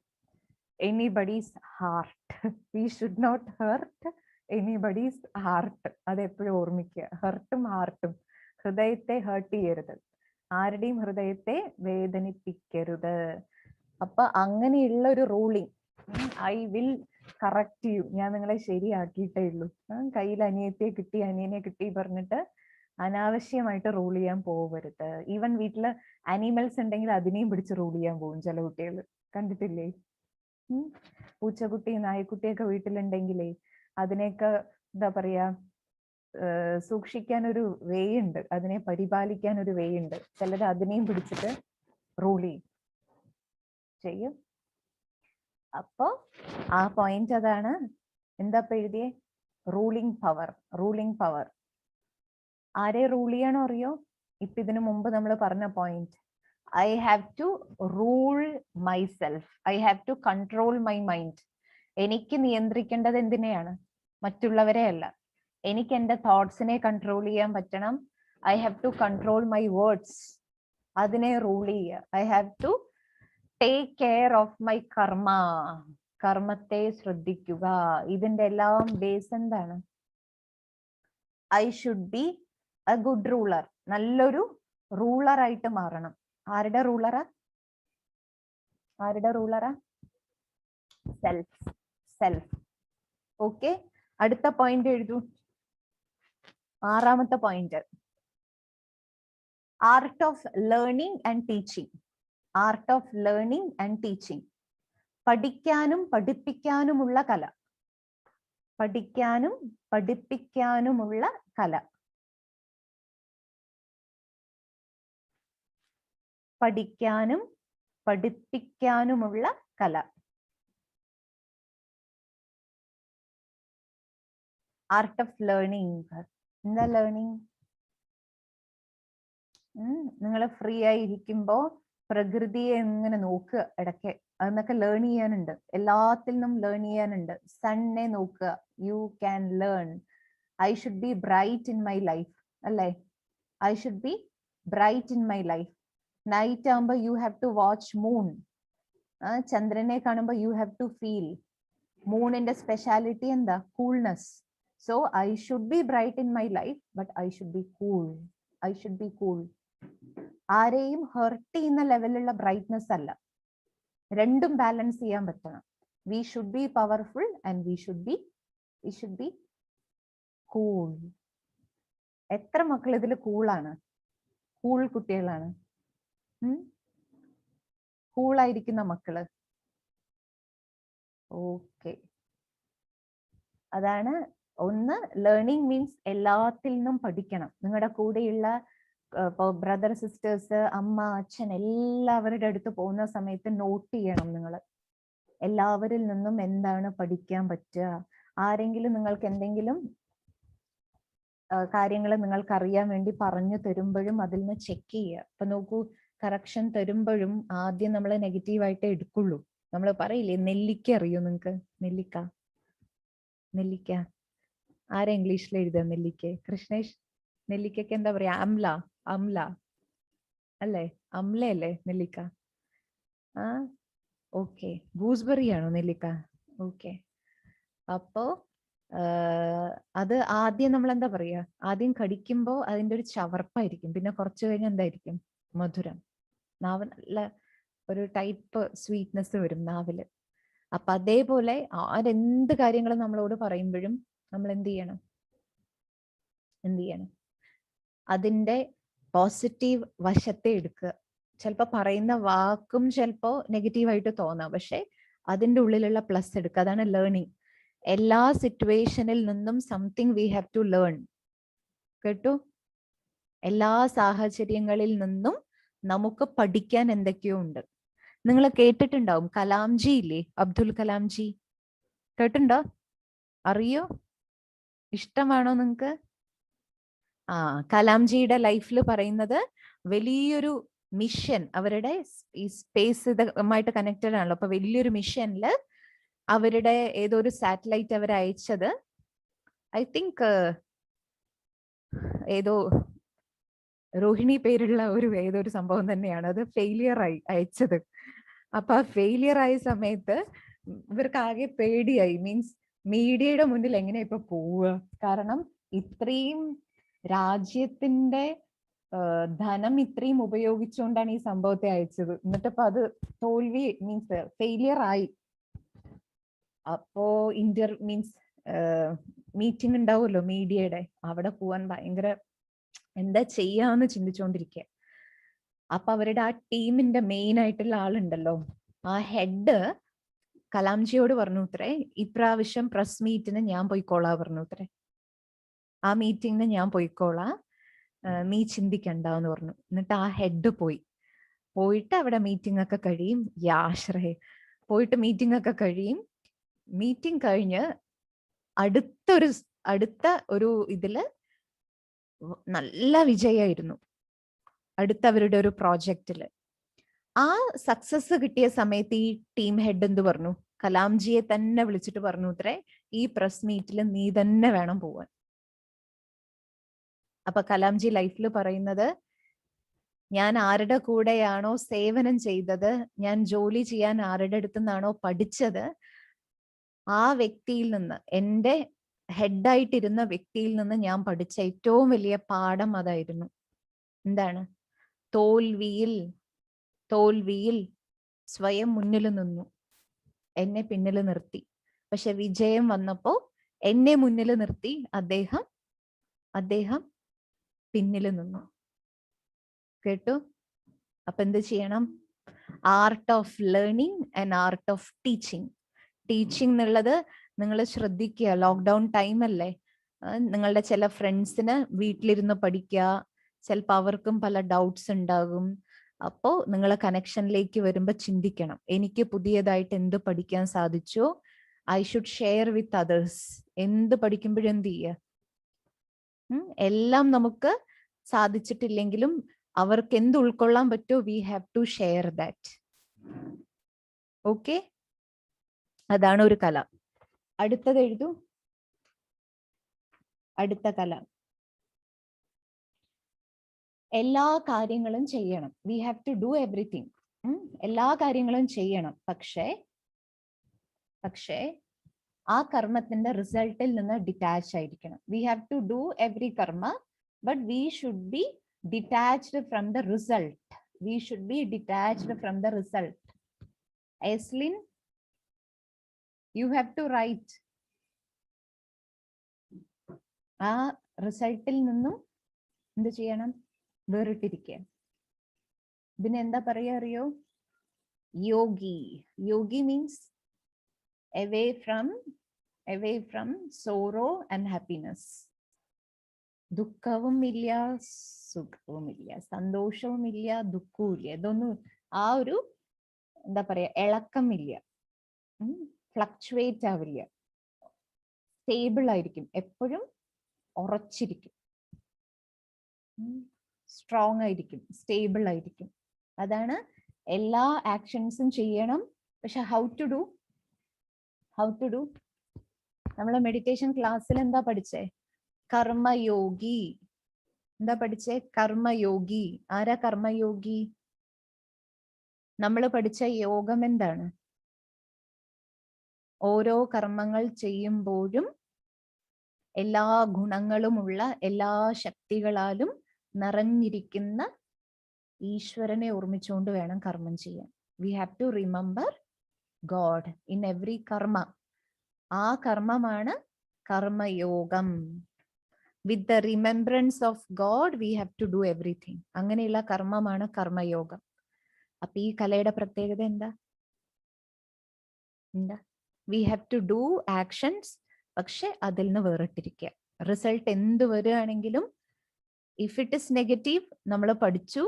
anybody's heart. We should not hurt anybody's heart. അതെപ്പോഴും ഓർമ്മിക്കുക. ഹെർട്ടും ഹാർട്ടും, ഹൃദയത്തെ ഹേർട്ട് ചെയ്യരുത്, ആരുടെയും ഹൃദയത്തെ വേദനിപ്പിക്കരുത്. അപ്പൊ അങ്ങനെയുള്ള ഒരു ruling, I will correct you, ഞാൻ നിങ്ങളെ ശരിയാക്കിയിട്ടേ ഉള്ളൂ. കയ്യിൽ അനിയത്തിയെ കിട്ടി, അനിയനെ കിട്ടി പറഞ്ഞിട്ട് അനാവശ്യമായിട്ട് റൂൾ ചെയ്യാൻ പോകരുത്. ഈവൻ വീട്ടില് അനിമൽസ് ഉണ്ടെങ്കിൽ അതിനെയും പിടിച്ച് റൂൾ ചെയ്യാൻ പോകും ചില കുട്ടികൾ. കണ്ടിട്ടില്ലേ? പൂച്ചക്കുട്ടി, നായക്കുട്ടിയൊക്കെ വീട്ടിലുണ്ടെങ്കിലേ അതിനെയൊക്കെ എന്താ പറയാ, സൂക്ഷിക്കാൻ ഒരു വേ ഉണ്ട്, അതിനെ പരിപാലിക്കാൻ ഒരു വേ ഉണ്ട്. ചിലർ അതിനെയും പിടിച്ചിട്ട് റൂൾ ചെയ്യും. അപ്പോ ആ പോയിന്റ് അതാണ്. എന്താ എഴുതിയേ? Ruling power. റൂളിംഗ് പവർ ആരെ റൂൾ ചെയ്യണോ അറിയോ? ഇപ്പൊ ഇതിനു മുമ്പ് നമ്മൾ പറഞ്ഞ point, I have to rule myself. I have to control my mind. എനിക്ക് നിയന്ത്രിക്കേണ്ടത് എന്തിനെയാണ്? മറ്റുള്ളവരെ അല്ല. എനിക്ക് എന്റെ തോട്ട്സിനെ കൺട്രോൾ ചെയ്യാൻ പറ്റണം. I have to control my words. അതിനെ റൂൾ ചെയ്യുക. I have to take care of my karma. കർമ്മത്തെ ശ്രദ്ധിക്കുക. ഇതിന്റെ എല്ലാം ബേസ് എന്താണ്? I should be a good ruler. നല്ലൊരു റൂളർ ആയിട്ട് മാറണം. ആരുടെ റൂളറാ? ആരുടെ റൂളറാ? സെൽഫ്. സെൽഫ്. ഓക്കെ, അടുത്ത പോയിന്റ് എഴുതൂ. 6ാമത്തെ point, art of learning and teaching. Art of learning and teaching. പഠിക്കാനും പഠിപ്പിക്കാനുമുള്ള കല. പഠിക്കാനും പഠിപ്പിക്കാനുമുള്ള കല. പഠിക്കാനും പഠിപ്പിക്കാനുമുള്ള കല. Art of learning. എന്താ ലേണിംഗ്? നിങ്ങൾ ഫ്രീ ആയി ഇരിക്കുമ്പോ പ്രകൃതിയെ എങ്ങനെ നോക്കുക ഇടയ്ക്ക്. അതൊക്കെ ലേൺ ചെയ്യാനുണ്ട്. എല്ലാത്തിൽ നിന്നും ലേൺ ചെയ്യാനുണ്ട്. സണ്ണിനെ നോക്കുക. You can learn. I should be bright in my life. അല്ലേ? I should be bright in my life. Night ആകുമ്പോ you have to watch moon. ചന്ദ്രനെ കാണുമ്പോ യു ഹാവ് ടു ഫീൽ. മൂണിന്റെ സ്പെഷ്യാലിറ്റി എന്താ? Coolness. So I should be bright in my life, but I should be cool. I should be cool. ആരെയും hurt ചെയ്യുന്ന ലെവലിലുള്ള brightness അല്ല. രണ്ടും ബാലൻസ് ചെയ്യാൻ പറ്റണം. We should be powerful and we should be cool. എത്ര മക്കൾ ഇതിൽ കൂളാണ്? കൂൾ കുട്ടികളാണ്, കൂളായിരിക്കുന്ന മക്കള്. ഓക്കെ, അതാണ് ഒന്ന്. ലേണിംഗ് മീൻസ് എല്ലാത്തിൽ നിന്നും പഠിക്കണം. നിങ്ങളുടെ കൂടെയുള്ള ബ്രദർ സിസ്റ്റേഴ്സ്, അമ്മ അച്ഛൻ എല്ലാവരുടെ അടുത്ത് പോകുന്ന സമയത്ത് നോട്ട് ചെയ്യണം നിങ്ങൾ. എല്ലാവരിൽ നിന്നും എന്താണ് പഠിക്കാൻ പറ്റുക. ആരെങ്കിലും നിങ്ങൾക്ക് എന്തെങ്കിലും കാര്യങ്ങൾ നിങ്ങൾക്ക് അറിയാൻ വേണ്ടി പറഞ്ഞു തരുമ്പോഴും അതിൽ നിന്ന് ചെക്ക് ചെയ്യുക. ഇപ്പൊ നോക്കൂ, കറക്ഷൻ തരുമ്പോഴും ആദ്യം നമ്മൾ നെഗറ്റീവായിട്ടേ എടുക്കുള്ളൂ. നമ്മൾ പറയില്ലേ, നെല്ലിക്ക അറിയോ നിങ്ങൾക്ക്? നെല്ലിക്ക ആരാ ഇംഗ്ലീഷിൽ എഴുതുക? നെല്ലിക്ക. കൃഷ്ണേഷ്, നെല്ലിക്കയ്ക്ക് എന്താ പറയാ? അംല അല്ലേ? അംലയല്ലേ നെല്ലിക്ക? ഓക്കെ. ഗൂസ്ബെറി ആണോ നെല്ലിക്ക? ഓക്കെ. അപ്പോ അത് ആദ്യം നമ്മൾ എന്താ പറയാ, ആദ്യം കടിക്കുമ്പോ അതിന്റെ ഒരു ചവർപ്പായിരിക്കും, പിന്നെ കുറച്ചു കഴിഞ്ഞ് എന്തായിരിക്കും? മധുരം. നാവ് നല്ല ഒരു ടൈപ്പ് സ്വീറ്റ്നെസ് വരും നാവില്. അപ്പൊ അതേപോലെ ആരെന്ത് കാര്യങ്ങളും നമ്മളോട് പറയുമ്പോഴും നമ്മൾ എന്ത് ചെയ്യണം? അതിന്റെ പോസിറ്റീവ് വശത്തെ എടുക്കുക. ചിലപ്പോ പറയുന്ന വാക്കും ചിലപ്പോ നെഗറ്റീവായിട്ട് തോന്നാം, പക്ഷെ അതിന്റെ ഉള്ളിലുള്ള പ്ലസ് എടുക്കുക. അതാണ് ലേണിംഗ്. എല്ലാ സിറ്റുവേഷനിൽ നിന്നും something we have to learn. കേട്ടു? എല്ലാ സാഹചര്യങ്ങളിൽ നിന്നും നമുക്ക് പഠിക്കാൻ എന്തൊക്കെയോ ഉണ്ട്. നിങ്ങൾ കേട്ടിട്ടുണ്ടാവും, കലാംജി ഇല്ലേ? അബ്ദുൽ കലാംജി കേട്ടിട്ടുണ്ടോ? അറിയോ? ഇഷ്ടമാണോ നിങ്ങക്ക്? കലാംജിയുടെ ലൈഫിൽ പറയുന്നത് വലിയൊരു മിഷൻ, അവരുടെ ഈ സ്പേസ് ഇതുമായിട്ട് കണക്റ്റഡ് ആണല്ലോ. അപ്പൊ വലിയൊരു മിഷനില് അവരുടെ ഏതോ ഒരു സാറ്റലൈറ്റ് അവർ അയച്ചത്, ഐ തിങ്ക് ഏതോ രോഹിണി പേരുള്ള ഏതോ ഒരു സംഭവം തന്നെയാണ്. അത് ഫെയിലിയർ ആയി അയച്ചത്. അപ്പൊ ആ ഫെയിലിയർ ആയ സമയത്ത് ഇവർക്ക് ആകെ പേടിയായി. മീൻസ് മീഡിയയുടെ മുന്നിൽ എങ്ങനെ ഇപ്പൊ പോവുക? കാരണം ഇത്രയും രാജ്യത്തിന്റെ ധനം ഇത്രയും ഉപയോഗിച്ചുകൊണ്ടാണ് ഈ സംഭവത്തെ അയച്ചത്. എന്നിട്ടിപ്പോ അത് തോൽവി, മീൻസ് ഫെയിലിയർ ആയി. അപ്പോ മീറ്റിംഗ് ഉണ്ടാവുമല്ലോ മീഡിയയുടെ, അവിടെ പോവാൻ ഭയങ്കര എന്താ ചെയ്യാന്ന് ചിന്തിച്ചുകൊണ്ടിരിക്കുക. അപ്പൊ അവരുടെ ആ ടീമിന്റെ മെയിൻ ആയിട്ടുള്ള ആളുണ്ടല്ലോ, ആ ഹെഡ് കലാംജിയോട് പറഞ്ഞു ഇത്രേ, ഇപ്രാവശ്യം പ്രസ് മീറ്റിന് ഞാൻ പോയിക്കോളാ പറഞ്ഞു ഇത്രേ. ആ മീറ്റിങ്ങിന് ഞാൻ പോയിക്കോളാം, നീ ചിന്തിക്കണ്ടെന്ന് പറഞ്ഞു. എന്നിട്ട് ആ ഹെഡ് പോയിട്ട് അവിടെ മീറ്റിംഗ് ഒക്കെ കഴിയും. യാശ്രേ പോയിട്ട് മീറ്റിംഗ് ഒക്കെ കഴിയും. മീറ്റിംഗ് കഴിഞ്ഞ് അടുത്ത ഒരു ഇതില് നല്ല വിജയമായിരുന്നു അടുത്തവരുടെ ഒരു പ്രോജക്റ്റില്. ആ സക്സസ് കിട്ടിയ സമയത്ത് ഈ ടീം ഹെഡ് എന്ത് പറഞ്ഞു? കലാംജിയെ തന്നെ വിളിച്ചിട്ട് പറഞ്ഞു ഇത്രേ, ഈ പ്രസ് മീറ്റിൽ നീ തന്നെ വേണം പോവാൻ. അപ്പൊ കലാംജി ലൈഫിൽ പറയുന്നത്, ഞാൻ ആരുടെ കൂടെയാണോ സേവനം ചെയ്തത്, ഞാൻ ജോലി ചെയ്യാൻ ആരുടെ അടുത്ത് നിന്നാണോ പഠിച്ചത്, ആ വ്യക്തിയിൽ നിന്ന്, എൻ്റെ ഹെഡായിട്ടിരുന്ന വ്യക്തിയിൽ നിന്ന് ഞാൻ പഠിച്ച ഏറ്റവും വലിയ പാഠം അതായിരുന്നു. എന്താണ്? തോൽവിയിൽ സ്വയം മുന്നിൽ നിന്നു, എന്നെ പിന്നിൽ നിർത്തി. പക്ഷെ വിജയം വന്നപ്പോ എന്നെ മുന്നിൽ നിർത്തി അദ്ദേഹം പിന്നിൽ നിന്നു. കേട്ടു? അപ്പൊ എന്ത് ചെയ്യണം? Art of learning and art of teaching. Teaching എന്നുള്ളത് നിങ്ങൾ ശ്രദ്ധിക്കുക. ലോക്ക്ഡൗൺ ടൈം അല്ലേ? നിങ്ങളുടെ ചില ഫ്രണ്ട്സിന് വീട്ടിലിരുന്ന് പഠിക്കുക, ചിലപ്പോൾ അവർക്കും പല ഡൗട്ട്സ് ഉണ്ടാകും. അപ്പോൾ നിങ്ങൾ കണക്ഷനിലേക്ക് വരുമ്പോൾ ചിന്തിക്കണം, എനിക്ക് പുതിയതായിട്ട് എന്ത് പഠിക്കാൻ സാധിച്ചോ, I should share with others. എന്ത് പഠിക്കുമ്പോഴും എന്ത് ചെയ്യുക? എല്ലാം നമുക്ക് സാധിച്ചിട്ടില്ലെങ്കിലും അവർക്ക് എന്ത് ഉൾക്കൊള്ളാൻ പറ്റുമോ, we have to share that. Okay, അതാണ് ഒരു കല. അടുത്തത് എഴുതൂ. അടുത്ത കല എല്ലാ കാര്യങ്ങളും ചെയ്യണം. We have to do everything. എല്ലാ കാര്യങ്ങളും ചെയ്യണം. പക്ഷേ ആ കർമ്മത്തിന്റെ റിസൾട്ടിൽ നിന്ന് ഡിറ്റാച്ച് ആയിരിക്കണം. We have to do every karma, but we should be detached from the result. We should be detached from the result. Eslin, you have to write. ആ റിസൾട്ടിൽ നിന്നും എന്ത് ചെയ്യണം? വേറിട്ടിരിക്കുക. ഇതിന് എന്താ പറയാ അറിയോ? യോഗി. യോഗി means away from sorrow and happiness. ദുഃഖവും ഇല്ല, സുഖവും ഇല്ല, സന്തോഷവും ഇല്ല, ദുഃഖവും ഇല്ല. ഇതൊന്നും ആ ഒരു എന്താ പറയാ ഇളക്കം ഇല്ല, ഫ്ലക്ച്വേറ്റ് ആവില്ല, സ്റ്റേബിൾ ആയിരിക്കും, എപ്പോഴും ഉറച്ചിരിക്കും, സ്ട്രോങ് ആയിരിക്കും, സ്റ്റേബിൾ ആയിരിക്കും. അതാണ് എല്ലാ ആക്ഷൻസും ചെയ്യണം. പക്ഷെ ഹൗ ടു ഡു? നമ്മളെ മെഡിറ്റേഷൻ ക്ലാസ്സിൽ എന്താ പഠിച്ചേ? കർമ്മയോഗി. എന്താ പഠിച്ചേ? കർമ്മയോഗി. ആരാ കർമ്മയോഗി? നമ്മൾ പഠിച്ച യോഗം എന്താണ്? ഓരോ കർമ്മങ്ങൾ ചെയ്യുമ്പോഴും എല്ലാ ഗുണങ്ങളുമുള്ള, എല്ലാ ശക്തികളാലും നിറഞ്ഞിരിക്കുന്ന ഈശ്വരനെ ഓർമ്മിച്ചുകൊണ്ട് വേണം കർമ്മം ചെയ്യാൻ. We have to remember God in every karma. ആ കർമ്മമാണ് കർമ്മയോഗം. With the remembrance of God we have to do everything. അങ്ങനെയുള്ള കർമ്മമാണ് കർമ്മയോഗം. അപ്പൊ ഈ കലയുടെ പ്രത്യേകത എന്താ? We have to do actions, പക്ഷെ അതിൽ നിന്ന് വേറിട്ടിരിക്കുക. റിസൾട്ട് എന്ത് വരികയാണെങ്കിലും ഇഫ് ഇറ്റ് ഇസ് നെഗറ്റീവ്, നമ്മൾ പഠിച്ചു,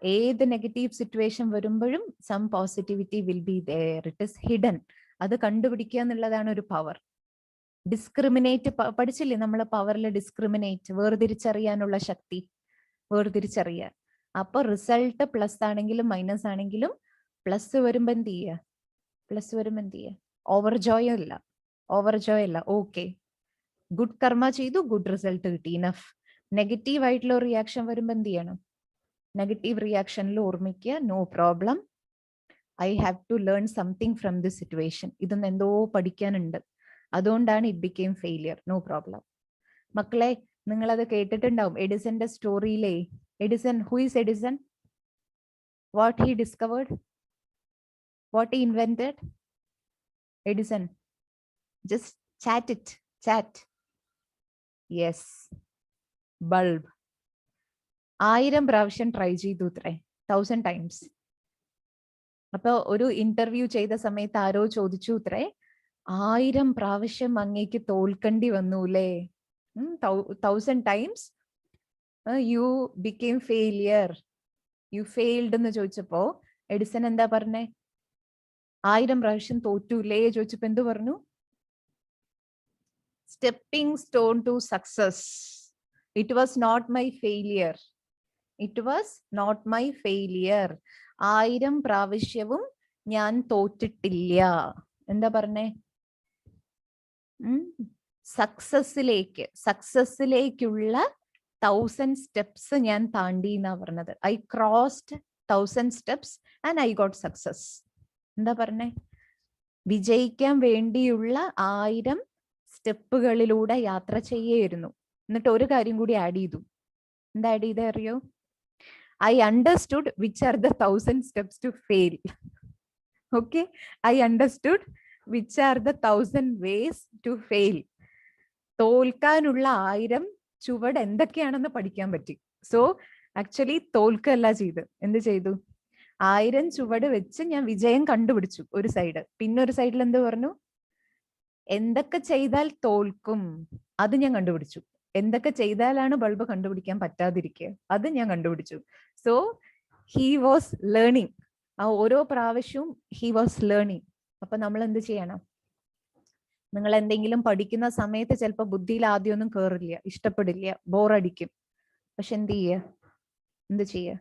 ഏത് നെഗറ്റീവ് സിറ്റുവേഷൻ വരുമ്പോഴും some positivity will be there. It is hidden. അത് കണ്ടുപിടിക്കുക എന്നുള്ളതാണ് ഒരു പവർ. ഡിസ്ക്രിമിനേറ്റ് പഠിച്ചില്ലേ നമ്മൾ? പവറിൽ ഡിസ്ക്രിമിനേറ്റ്, വേർതിരിച്ചറിയാനുള്ള ശക്തി, വേർതിരിച്ചറിയാൻ. അപ്പൊ റിസൾട്ട് പ്ലസ് ആണെങ്കിലും മൈനസ് ആണെങ്കിലും പ്ലസ് വരുമ്പോ എന്ത് ചെയ്യുക? ഓവർജോയ് അല്ല. ഓക്കെ, ഗുഡ് കർമ്മ ചെയ്തു, ഗുഡ് റിസൾട്ട് കിട്ടി, ഇനഫ്. നെഗറ്റീവ് ആയിട്ടുള്ള റിയാക്ഷൻ വരുമ്പോ എന്ത് ചെയ്യണം? നെഗറ്റീവ് റിയാക്ഷനിൽ ഓർമ്മിക്കുക, no problem, I have to learn something from this situation. ഇതൊന്നും എന്തോ പഠിക്കാനുണ്ട്, അതുകൊണ്ടാണ് it became failure. No problem. മക്കളെ, നിങ്ങളത് കേട്ടിട്ടുണ്ടാവും എഡിസന്റെ സ്റ്റോറിയിലെ. Edison, who is Edison? What he discovered? What he invented? Edison, just chat it, chat. Yes, bulb. 1000 പ്രാവശ്യം ട്രൈ ചെയ്തു അത്രേ, 1000 times. അപ്പൊ ഒരു ഇന്റർവ്യൂ ചെയ്ത സമയത്ത് ആരോ ചോദിച്ചു അത്രേ, 1000 പ്രാവശ്യം അങ്ങേക്ക് തോൽക്കേണ്ടി വന്നൂലേ? 1000 times you became failure, you failed എന്ന് ചോദിച്ചപ്പോ എഡിസൺ എന്താ പറഞ്ഞേ? 1000 പ്രാവശ്യം തോറ്റൂലേ ചോദിച്ചപ്പോ എന്തു പറഞ്ഞു? Stepping stone to success. It was not my failure. It was not my failure. 1000 പ്രാവശ്യവും ഞാൻ തോറ്റിട്ടില്ല. എന്താ പറഞ്ഞേ? സക്സസിലേക്കുള്ള 1000 steps ഞാൻ താണ്ടി എന്നാ പറഞ്ഞത്. I crossed 1000 steps and I got success. എന്താ പറഞ്ഞേ? വിജയിക്കാൻ വേണ്ടിയുള്ള 1000 സ്റ്റെപ്പുകളിലൂടെ യാത്ര ചെയ്യായിരുന്നു. എന്നിട്ട് ഒരു കാര്യം കൂടി ആഡ് ചെയ്തു. എന്താ ആഡ് ചെയ്തേ അറിയോ? I understood which are the 1000 steps to fail. Okay, I understood which are the 1000 ways to fail. തോൽക്കാനുള്ള 1000 ചുവട് എന്തൊക്കെയാണെന്ന് പഠിക്കാൻ പറ്റി. സോ ആക്ച്വലി തോൽക്കല്ല ചെയ്ത്, എന്ത് ചെയ്തു? 1000 ചുവട് വെച്ച് ഞാൻ വിജയം കണ്ടുപിടിച്ചു ഒരു സൈഡ്. പിന്നെ ഒരു സൈഡിൽ എന്ത് പറഞ്ഞു? എന്തൊക്കെ ചെയ്താൽ തോൽക്കും അത് ഞാൻ കണ്ടുപിടിച്ചു. എന്തൊക്കെ ചെയ്താലാണ് ബൾബ് കണ്ടുപിടിക്കാൻ പറ്റാതിരിക്കുക അത് ഞാൻ കണ്ടുപിടിച്ചു. So he was learning. ആ ഓരോ പ്രാവശ്യവും ഹി വാസ് ലേണിംഗ്. അപ്പൊ നമ്മൾ എന്ത് ചെയ്യണം? നിങ്ങൾ എന്തെങ്കിലും പഠിക്കുന്ന സമയത്ത് ചിലപ്പോൾ ബുദ്ധിയിൽ ആദ്യമൊന്നും കയറില്ല, ഇഷ്ടപ്പെടില്ല, ബോറടിക്കും. പക്ഷെ എന്ത് ചെയ്യുക?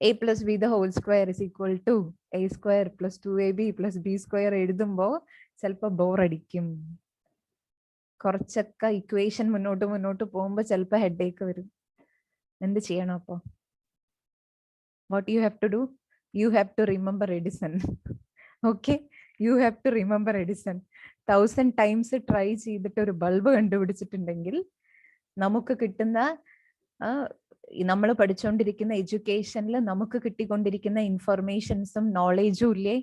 a plus b the whole square is equal to a square plus 2ab plus b square എഴുതുമ്പോ ചിലപ്പോ ബോറടിക്കും. കുറച്ചൊക്കെ ഇക്വേഷൻ മുന്നോട്ട് പോകുമ്പോ ചിലപ്പോ ഹെഡേക്ക് വരും. എന്ത് ചെയ്യണം? അപ്പൊ what you have to do? You have to remember Edison. Okay, you have to remember Edison. 1000 times try ചെയ്തിട്ട് ഒരു ബൾബ് കണ്ടുപിടിച്ചിട്ടുണ്ടെങ്കിൽ നമുക്ക് കിട്ടുന്ന നമ്മൾ പഠിച്ചുകൊണ്ടിരിക്കുന്ന എഡ്യൂക്കേഷനിൽ നമുക്ക് കിട്ടിക്കൊണ്ടിരിക്കുന്ന ഇൻഫർമേഷൻസും നോളേജും ഇല്ലേ,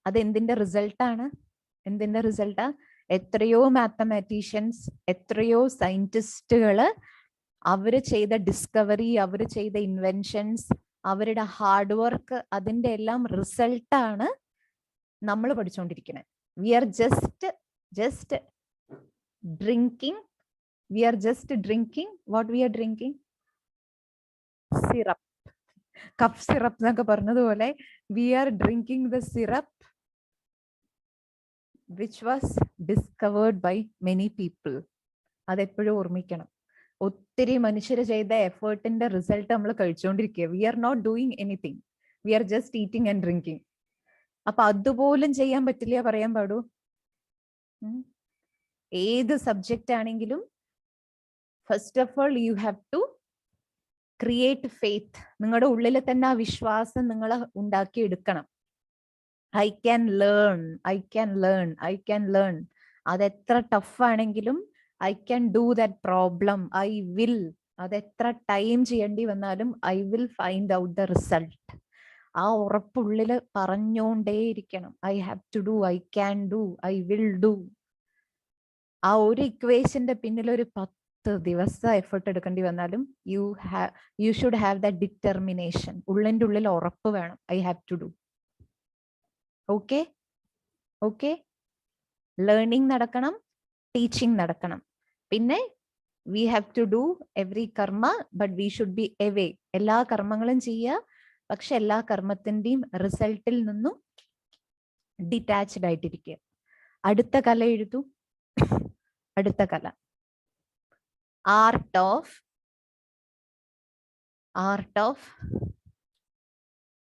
അത് എന്തിന്റെ റിസൾട്ടാണ്? എന്തിന്റെ റിസൾട്ടാ? എത്രയോ മാത്തമാറ്റീഷ്യൻസ്, എത്രയോ സയന്റിസ്റ്റുകള് അവര് ചെയ്ത ഡിസ്കവറി, അവര് ചെയ്ത ഇൻവെൻഷൻസ്, അവരുടെ ഹാർഡ് വർക്ക്, അതിന്റെ എല്ലാം റിസൾട്ടാണ് നമ്മൾ പഠിച്ചുകൊണ്ടിരിക്കുന്നത്. We are just drinking. We are just drinking. What we are drinking? Syrup. Cup syrup എന്നൊക്കെ പറഞ്ഞതുപോലെ we are drinking the syrup which was discovered by many people. അതെപ്പോഴും ഓർമ്മിക്കണം. ഒത്തിരി മനുഷ്യർ ചെയ്ത എഫേർട്ടിന്റെ റിസൾട്ട് നമ്മൾ കഴിച്ചുകൊണ്ടിരിക്കുക. We are not doing anything, we are just eating and drinking. അപ്പൊ അതുപോലും ചെയ്യാൻ പറ്റില്ല പറയാൻ പാടൂ? ഏത് സബ്ജക്റ്റ് ആണെങ്കിലും first of all you have to create faith. നിങ്ങളുടെ ഉള്ളിൽ തന്നെ ആ വിശ്വാസം നിങ്ങൾ ഉണ്ടാക്കിയെടുക്കണം. I can learn, I can learn, I can learn. അതെത്ര ടഫ് ആണെങ്കിലും I can do that problem, I will. അതെത്ര ടൈം ചെയ്യേണ്ടി വന്നാലും I will find out the result. ആ ഉറപ്പുള്ളിൽ പറഞ്ഞുകൊണ്ടേയിരിക്കണം. I have to do, I can do, I will do. ആ ഒരു ഇക്വേഷന്റെ പിന്നിൽ ഒരു 10 ദിവസം എഫേർട്ട് എടുക്കേണ്ടി വന്നാലും you should have the determination. ഉള്ളിൻ്റെ ഉള്ളിൽ ഉറപ്പ് വേണം. I have to do. Okay okay. Learning നടക്കണം, ടീച്ചിങ് നടക്കണം. പിന്നെ we have to do every karma but we should be away. എല്ലാ കർമ്മങ്ങളും ചെയ്യുക, പക്ഷെ എല്ലാ കർമ്മത്തിന്റെയും റിസൾട്ടിൽ നിന്നും ഡിറ്റാച്ച്ഡ് ആയിട്ടിരിക്കുക. അടുത്ത കല എഴുതൂ. അടുത്ത കല ആർട്ട് ഓഫ്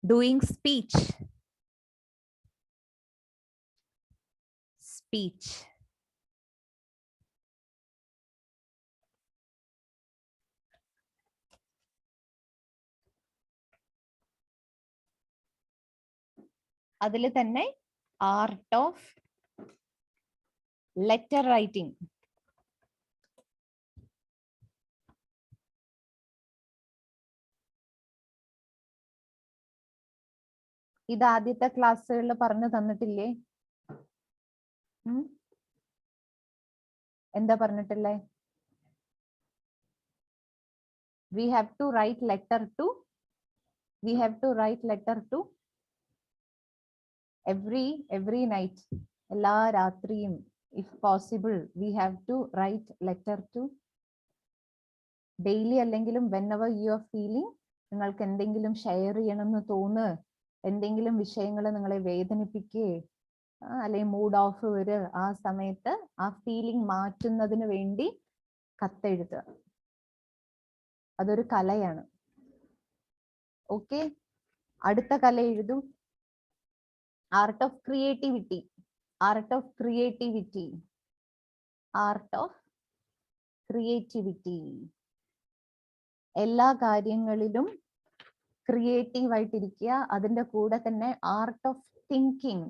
ഡൂയിങ് സ്പീച്ച്. അതിൽ തന്നെ ആർട്ട് ഓഫ് ലെറ്റർ റൈറ്റിംഗ്. ഇത് ആദ്യത്തെ ക്ലാസ്സുകളിൽ പറഞ്ഞു തന്നിട്ടില്ലേ? എന്താ പറഞ്ഞിട്ടില്ലേ? we have to write letter to every night. എല്ലാ രാത്രിയും if possible we have to write letter to daily. അല്ലെങ്കിലും whenever you are feeling നിങ്ങൾക്ക് എന്തെങ്കിലും ഷെയർ ചെയ്യണമെന്ന് തോന്നുക, എന്തെങ്കിലും വിഷയങ്ങൾ നിങ്ങളെ വേദനിപ്പിക്കേ അല്ലെങ്കിൽ മൂഡ് ഓഫ് വരിക, ആ സമയത്ത് ആ ഫീലിംഗ് മാറ്റുന്നതിന് വേണ്ടി കത്തെഴുതുക. അതൊരു കലയാണ്. ഓക്കെ. അടുത്ത കല എഴുതൂ. Art of creativity. എല്ലാ കാര്യങ്ങളിലും ക്രിയേറ്റീവ് ആയിട്ടിരിക്കുക. അതിന്റെ കൂടെ തന്നെ ആർട്ട് ഓഫ് തിങ്കിങ്.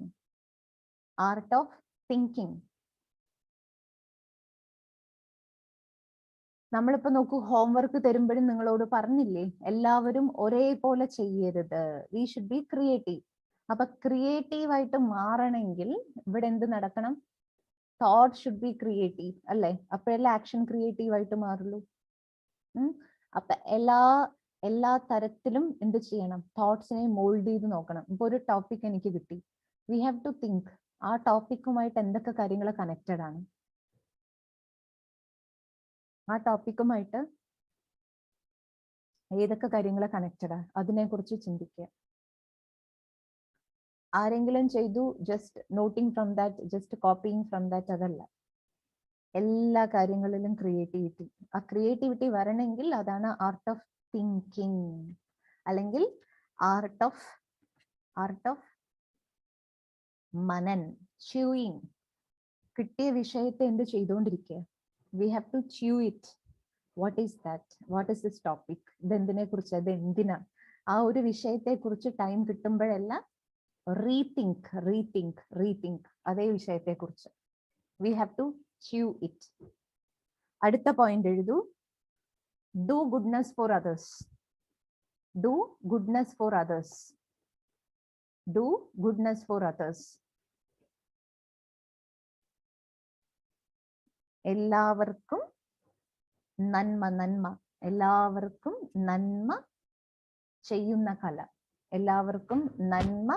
നമ്മളിപ്പോ നോക്കൂ, ഹോംവർക്ക് തരുമ്പോഴും നിങ്ങളോട് പറഞ്ഞില്ലേ എല്ലാവരും ഒരേപോലെ ചെയ്യരുത്. V should B creative. അപ്പൊ ക്രിയേറ്റീവ് ആയിട്ട് മാറണമെങ്കിൽ ഇവിടെ എന്ത് നടക്കണം? തോട്ട് ഷുഡ് ബി ക്രിയേറ്റീവ് അല്ലേ? അപ്പോഴല്ലേ ആക്ഷൻ ക്രിയേറ്റീവ് ആയിട്ട് മാറുള്ളൂ. അപ്പൊ എല്ലാ തരത്തിലും എന്ത് ചെയ്യണം? തോട്ട്സിനെ മോൾഡ് ചെയ്ത് നോക്കണം. ഇപ്പൊ ഒരു ടോപ്പിക് എനിക്ക് കിട്ടി, വി ഹാവ് ടു തിങ്ക് ആ ടോപ്പിക്കുമായിട്ട് എന്തൊക്കെ കാര്യങ്ങൾ കണക്റ്റഡ് ആണ്, ആ ടോപ്പിക്കുമായിട്ട് ഏതൊക്കെ കാര്യങ്ങൾ കണക്റ്റഡ് ആണ്, അതിനെ കുറിച്ച് ചിന്തിക്കുക. ആരെങ്കിലും ചെയ്തു just noting from that, just copying from that, അതല്ല. എല്ലാ കാര്യങ്ങളിലും ക്രിയേറ്റിവിറ്റി. ആ ക്രിയേറ്റിവിറ്റി വരണമെങ്കിൽ അതാണ് ആർട്ട് ഓഫ് തിങ്കിങ്, അല്ലെങ്കിൽ ആർട്ട് ഓഫ് മനൻ, ച്യൂയിങ്. കിട്ടിയ വിഷയത്തെ എന്ത് ചെയ്തുകൊണ്ടിരിക്കുക? We have to chew it. What is that? What is this topic? ഇതെന്തിനെ കുറിച്ച്? ഇത് എന്തിനാ? ആ ഒരു വിഷയത്തെ കുറിച്ച് ടൈം കിട്ടുമ്പോഴെല്ലാം റീതിങ്ക് അതേ വിഷയത്തെ കുറിച്ച്. We have to chew it. അടുത്ത പോയിന്റ് എഴുതൂ. Do goodness for others. Do goodness for others. Do goodness for others. എല്ലാവർക്കും നന്മ. എല്ലാവർക്കും നന്മ ചെയ്യുന്ന കല. എല്ലാവർക്കും നന്മ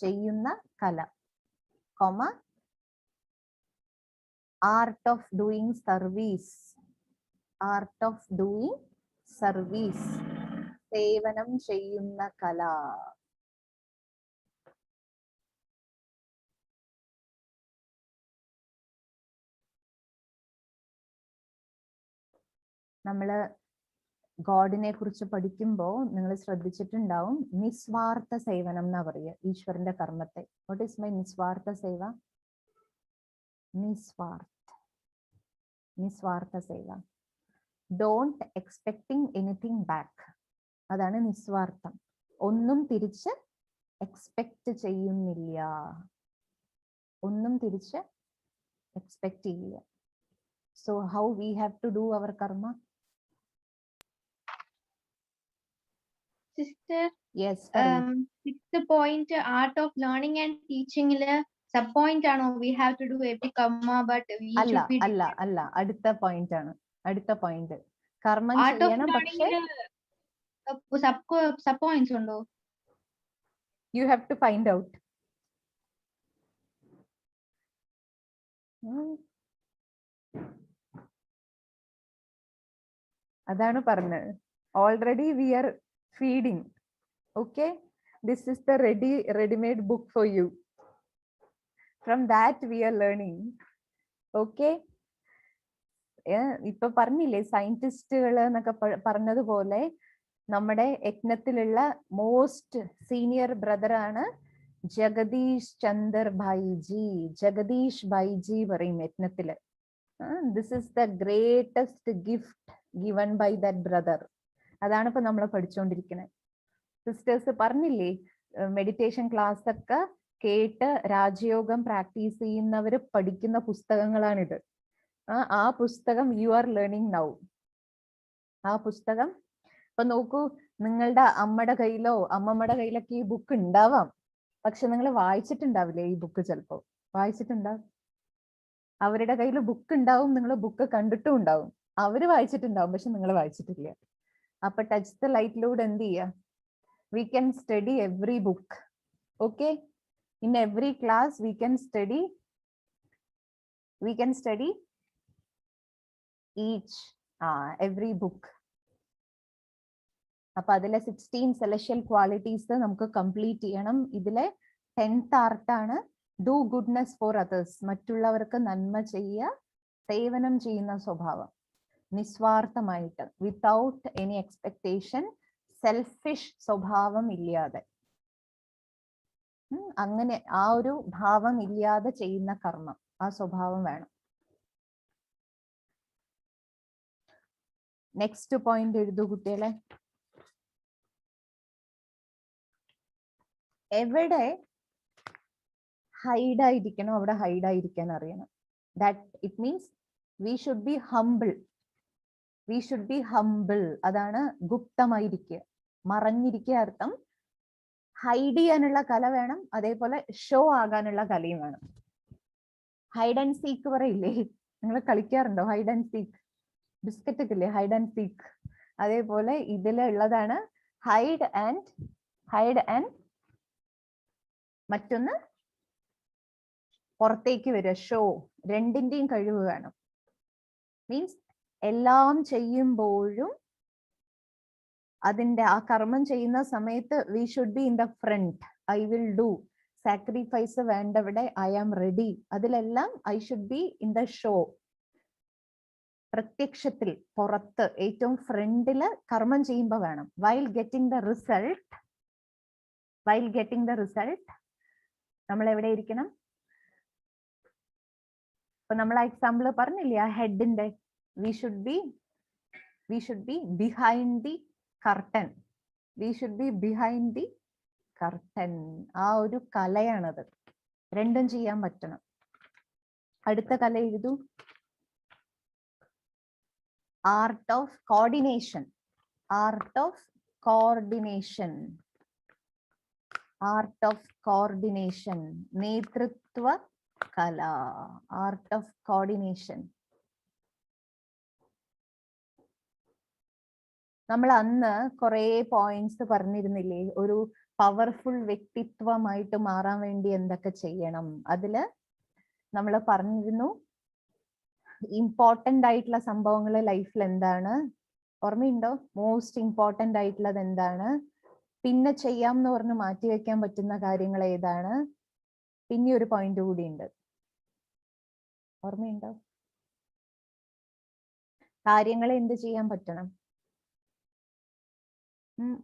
ചെയ്യുന്ന കല, comma, art of doing service. Art of doing service, സേവനം ചെയ്യുന്ന കല. നമ്മള് ഗോഡിനെ കുറിച്ച് പഠിക്കുമ്പോൾ നിങ്ങൾ ശ്രദ്ധിച്ചിട്ടുണ്ടാവും, നിസ്വാർത്ഥ സേവനം എന്നാ പറയുക ഈശ്വരന്റെ കർമ്മത്തെ. What is my niswartha seva? നിസ്വാർത്ഥ സേവ. Don't expecting anything back. അതാണ് നിസ്വാർത്ഥം. ഒന്നും തിരിച്ച് എക്സ്പെക്ട് ചെയ്യുന്നില്ല. ഒന്നും തിരിച്ച് എക്സ്പെക്ട് ചെയ്യില്ല. So how we have to do our karma? Sister, Yes, sixth point art of learning and ടീച്ചിങ്ങില് സബ് പോയിന്റ് ആണോ? We have to do every karma but we അല്ല ഷുഡ് ബി അല്ല അല്ല അടുത്ത പോയിന്റ് ആണ്. അടുത്ത പോയിന്റ് കർമ്മം ആർട്ട് ഓഫ് ചെയ്യണം, പക്ഷേ ലേണിംഗില് സബ് പോയിന്റ്സ് ഉണ്ടോ? you have to find out. അതാണ് പറഞ്ഞത്. Already we are feeding. Okay, this is the ready-made book for you. From that we are learning. Okay, ഇപ്പൊ പറഞ്ഞില്ലേ സയന്റിസ്റ്റുകൾ എന്നൊക്കെ പറഞ്ഞതുപോലെ നമ്മുടെ യജ്ഞത്തിലുള്ള മോസ്റ്റ് സീനിയർ ബ്രദർ ആണ് ജഗദീഷ് ചന്ദർ ഭായിജി. ജഗദീഷ് ഭായിജി പറയും യജ്ഞത്തില്. This is the greatest gift given by that brother. അതാണ് ഇപ്പൊ നമ്മൾ പഠിച്ചുകൊണ്ടിരിക്കുന്നത്. സിസ്റ്റേഴ്സ് പറഞ്ഞില്ലേ, മെഡിറ്റേഷൻ ക്ലാസ് ഒക്കെ കേട്ട് രാജയോഗം പ്രാക്ടീസ് ചെയ്യുന്നവര് പഠിക്കുന്ന പുസ്തകങ്ങളാണിത്. ആ പുസ്തകം യു ആർ ലേണിംഗ് നൗ. ആ പുസ്തകം ഇപ്പൊ നോക്കൂ, നിങ്ങളുടെ അമ്മയുടെ കയ്യിലോ അമ്മമ്മയുടെ കയ്യിലൊക്കെ ഈ ബുക്ക് ഉണ്ടാവാം, പക്ഷെ നിങ്ങൾ വായിച്ചിട്ടുണ്ടാവില്ലേ ഈ ബുക്ക്? ചിലപ്പോ വായിച്ചിട്ടുണ്ടാവും. അവരുടെ കയ്യിൽ ബുക്ക് ഉണ്ടാവും, നിങ്ങൾ ബുക്ക് കണ്ടിട്ടും ഉണ്ടാവും. അവര് വായിച്ചിട്ടുണ്ടാവും, പക്ഷെ നിങ്ങൾ വായിച്ചിട്ടില്ല. അപ്പൊ ടച്ച് ദ ലൈറ്റിലൂടെ എന്ത് ചെയ്യാ? We can study every book. Okay, in every class we can study each every book. അപ്പൊ അതിലെ 16 സെലഷ്യൽ ക്വാളിറ്റീസ് നമുക്ക് കംപ്ലീറ്റ് ചെയ്യണം. ഇതിലെ 10th ആർട്ടാണ് ഡു ഗുഡ്നെസ് ഫോർ അതേഴ്സ്. മറ്റുള്ളവർക്ക് നന്മ ചെയ്യുക, സേവനം ചെയ്യുന്ന സ്വഭാവം, നിസ്വാർത്ഥമായിട്ട്, വിത്തൗട്ട് എനി എക്സ്പെക്ടേഷൻ, സെൽഫിഷ് സ്വഭാവം ഇല്ലാതെ, അങ്ങനെ ആ ഒരു ഭാവം ഇല്ലാതെ ചെയ്യുന്ന കർമ്മം, ആ സ്വഭാവം വേണം. നെക്സ്റ്റ് പോയിന്റ് എഴുതൂ കുട്ടികളെ. എവിടെ ഹൈഡായിരിക്കണോ അവിടെ ഹൈഡായിരിക്കാൻ അറിയണം. That it means we should B humble. V should B humble. അതാണ് ഗുപ്തമായിരിക്കുക, മറഞ്ഞിരിക്കുക അർത്ഥം. ഹൈഡ് ചെയ്യാനുള്ള കല വേണം, അതേപോലെ ഷോ ആകാനുള്ള കലയും വേണം. ഹൈഡ് ആൻഡ് സീക്ക് പറയില്ലേ, നിങ്ങൾ കളിക്കാറുണ്ടോ ഹൈഡ് ആൻഡ് സീക്ക്? ബിസ്ക്കറ്റ് ഒക്കെ ഇല്ലേ ഹൈഡ് ആൻഡ് സീക്ക്? അതേപോലെ ഇതിലുള്ളതാണ് ഹൈഡ് ആൻഡ് മറ്റൊന്ന് പുറത്തേക്ക് വരിക, ഷോ. രണ്ടിന്റെയും കഴിവ് വേണം. മീൻസ് എല്ലാം ചെയ്യുമ്പോഴും അതിന്റെ ആ കർമ്മം ചെയ്യുന്ന സമയത്ത് we should be in the front. I will do. Sacrifice വേണ്ടവിടെ ഐ ആം റെഡി. അതിലെല്ലാം I should be in the show. പ്രത്യക്ഷത്തിൽ, പുറത്ത്, ഏറ്റവും ഫ്രണ്ടില് കർമ്മം ചെയ്യുമ്പോൾ വേണം. വൈൽ ഗെറ്റിംഗ് ദ റിസൾട്ട് നമ്മൾ എവിടെ ഇരിക്കണം? ഇപ്പൊ നമ്മൾ ആ എക്സാമ്പിൾ പറഞ്ഞില്ലേ, ആ ഹെഡിന്റെ, we should be We should be behind the curtain. We should be behind the curtain. ആ ഒരു കലയാണത്. രണ്ടും ചെയ്യാൻ പറ്റണം. അടുത്ത കല എഴുതൂ. Art of coordination. Art of coordination. Art of coordination. നേതൃത്വ കല. Art of coordination. നമ്മൾ അന്ന് കുറെ പോയിന്റ്സ് പറഞ്ഞിരുന്നില്ലേ, ഒരു പവർഫുൾ വ്യക്തിത്വമായിട്ട് മാറാൻ വേണ്ടി എന്തൊക്കെ ചെയ്യണം. അതില് നമ്മൾ പറഞ്ഞിരുന്നു ഇമ്പോർട്ടന്റ് ആയിട്ടുള്ള സംഭവങ്ങൾ ലൈഫിൽ എന്താണ്, ഓർമ്മയുണ്ടോ? മോസ്റ്റ് ഇമ്പോർട്ടന്റ് ആയിട്ടുള്ളത് എന്താണ്, പിന്നെ ചെയ്യാം എന്ന് പറഞ്ഞ് മാറ്റിവെക്കാൻ പറ്റുന്ന കാര്യങ്ങൾ ഏതാണ്, പിന്നെ ഒരു പോയിന്റ് കൂടി ഉണ്ട്, ഓർമ്മയുണ്ടോ? കാര്യങ്ങളെ എന്ത് ചെയ്യാൻ പറ്റണം,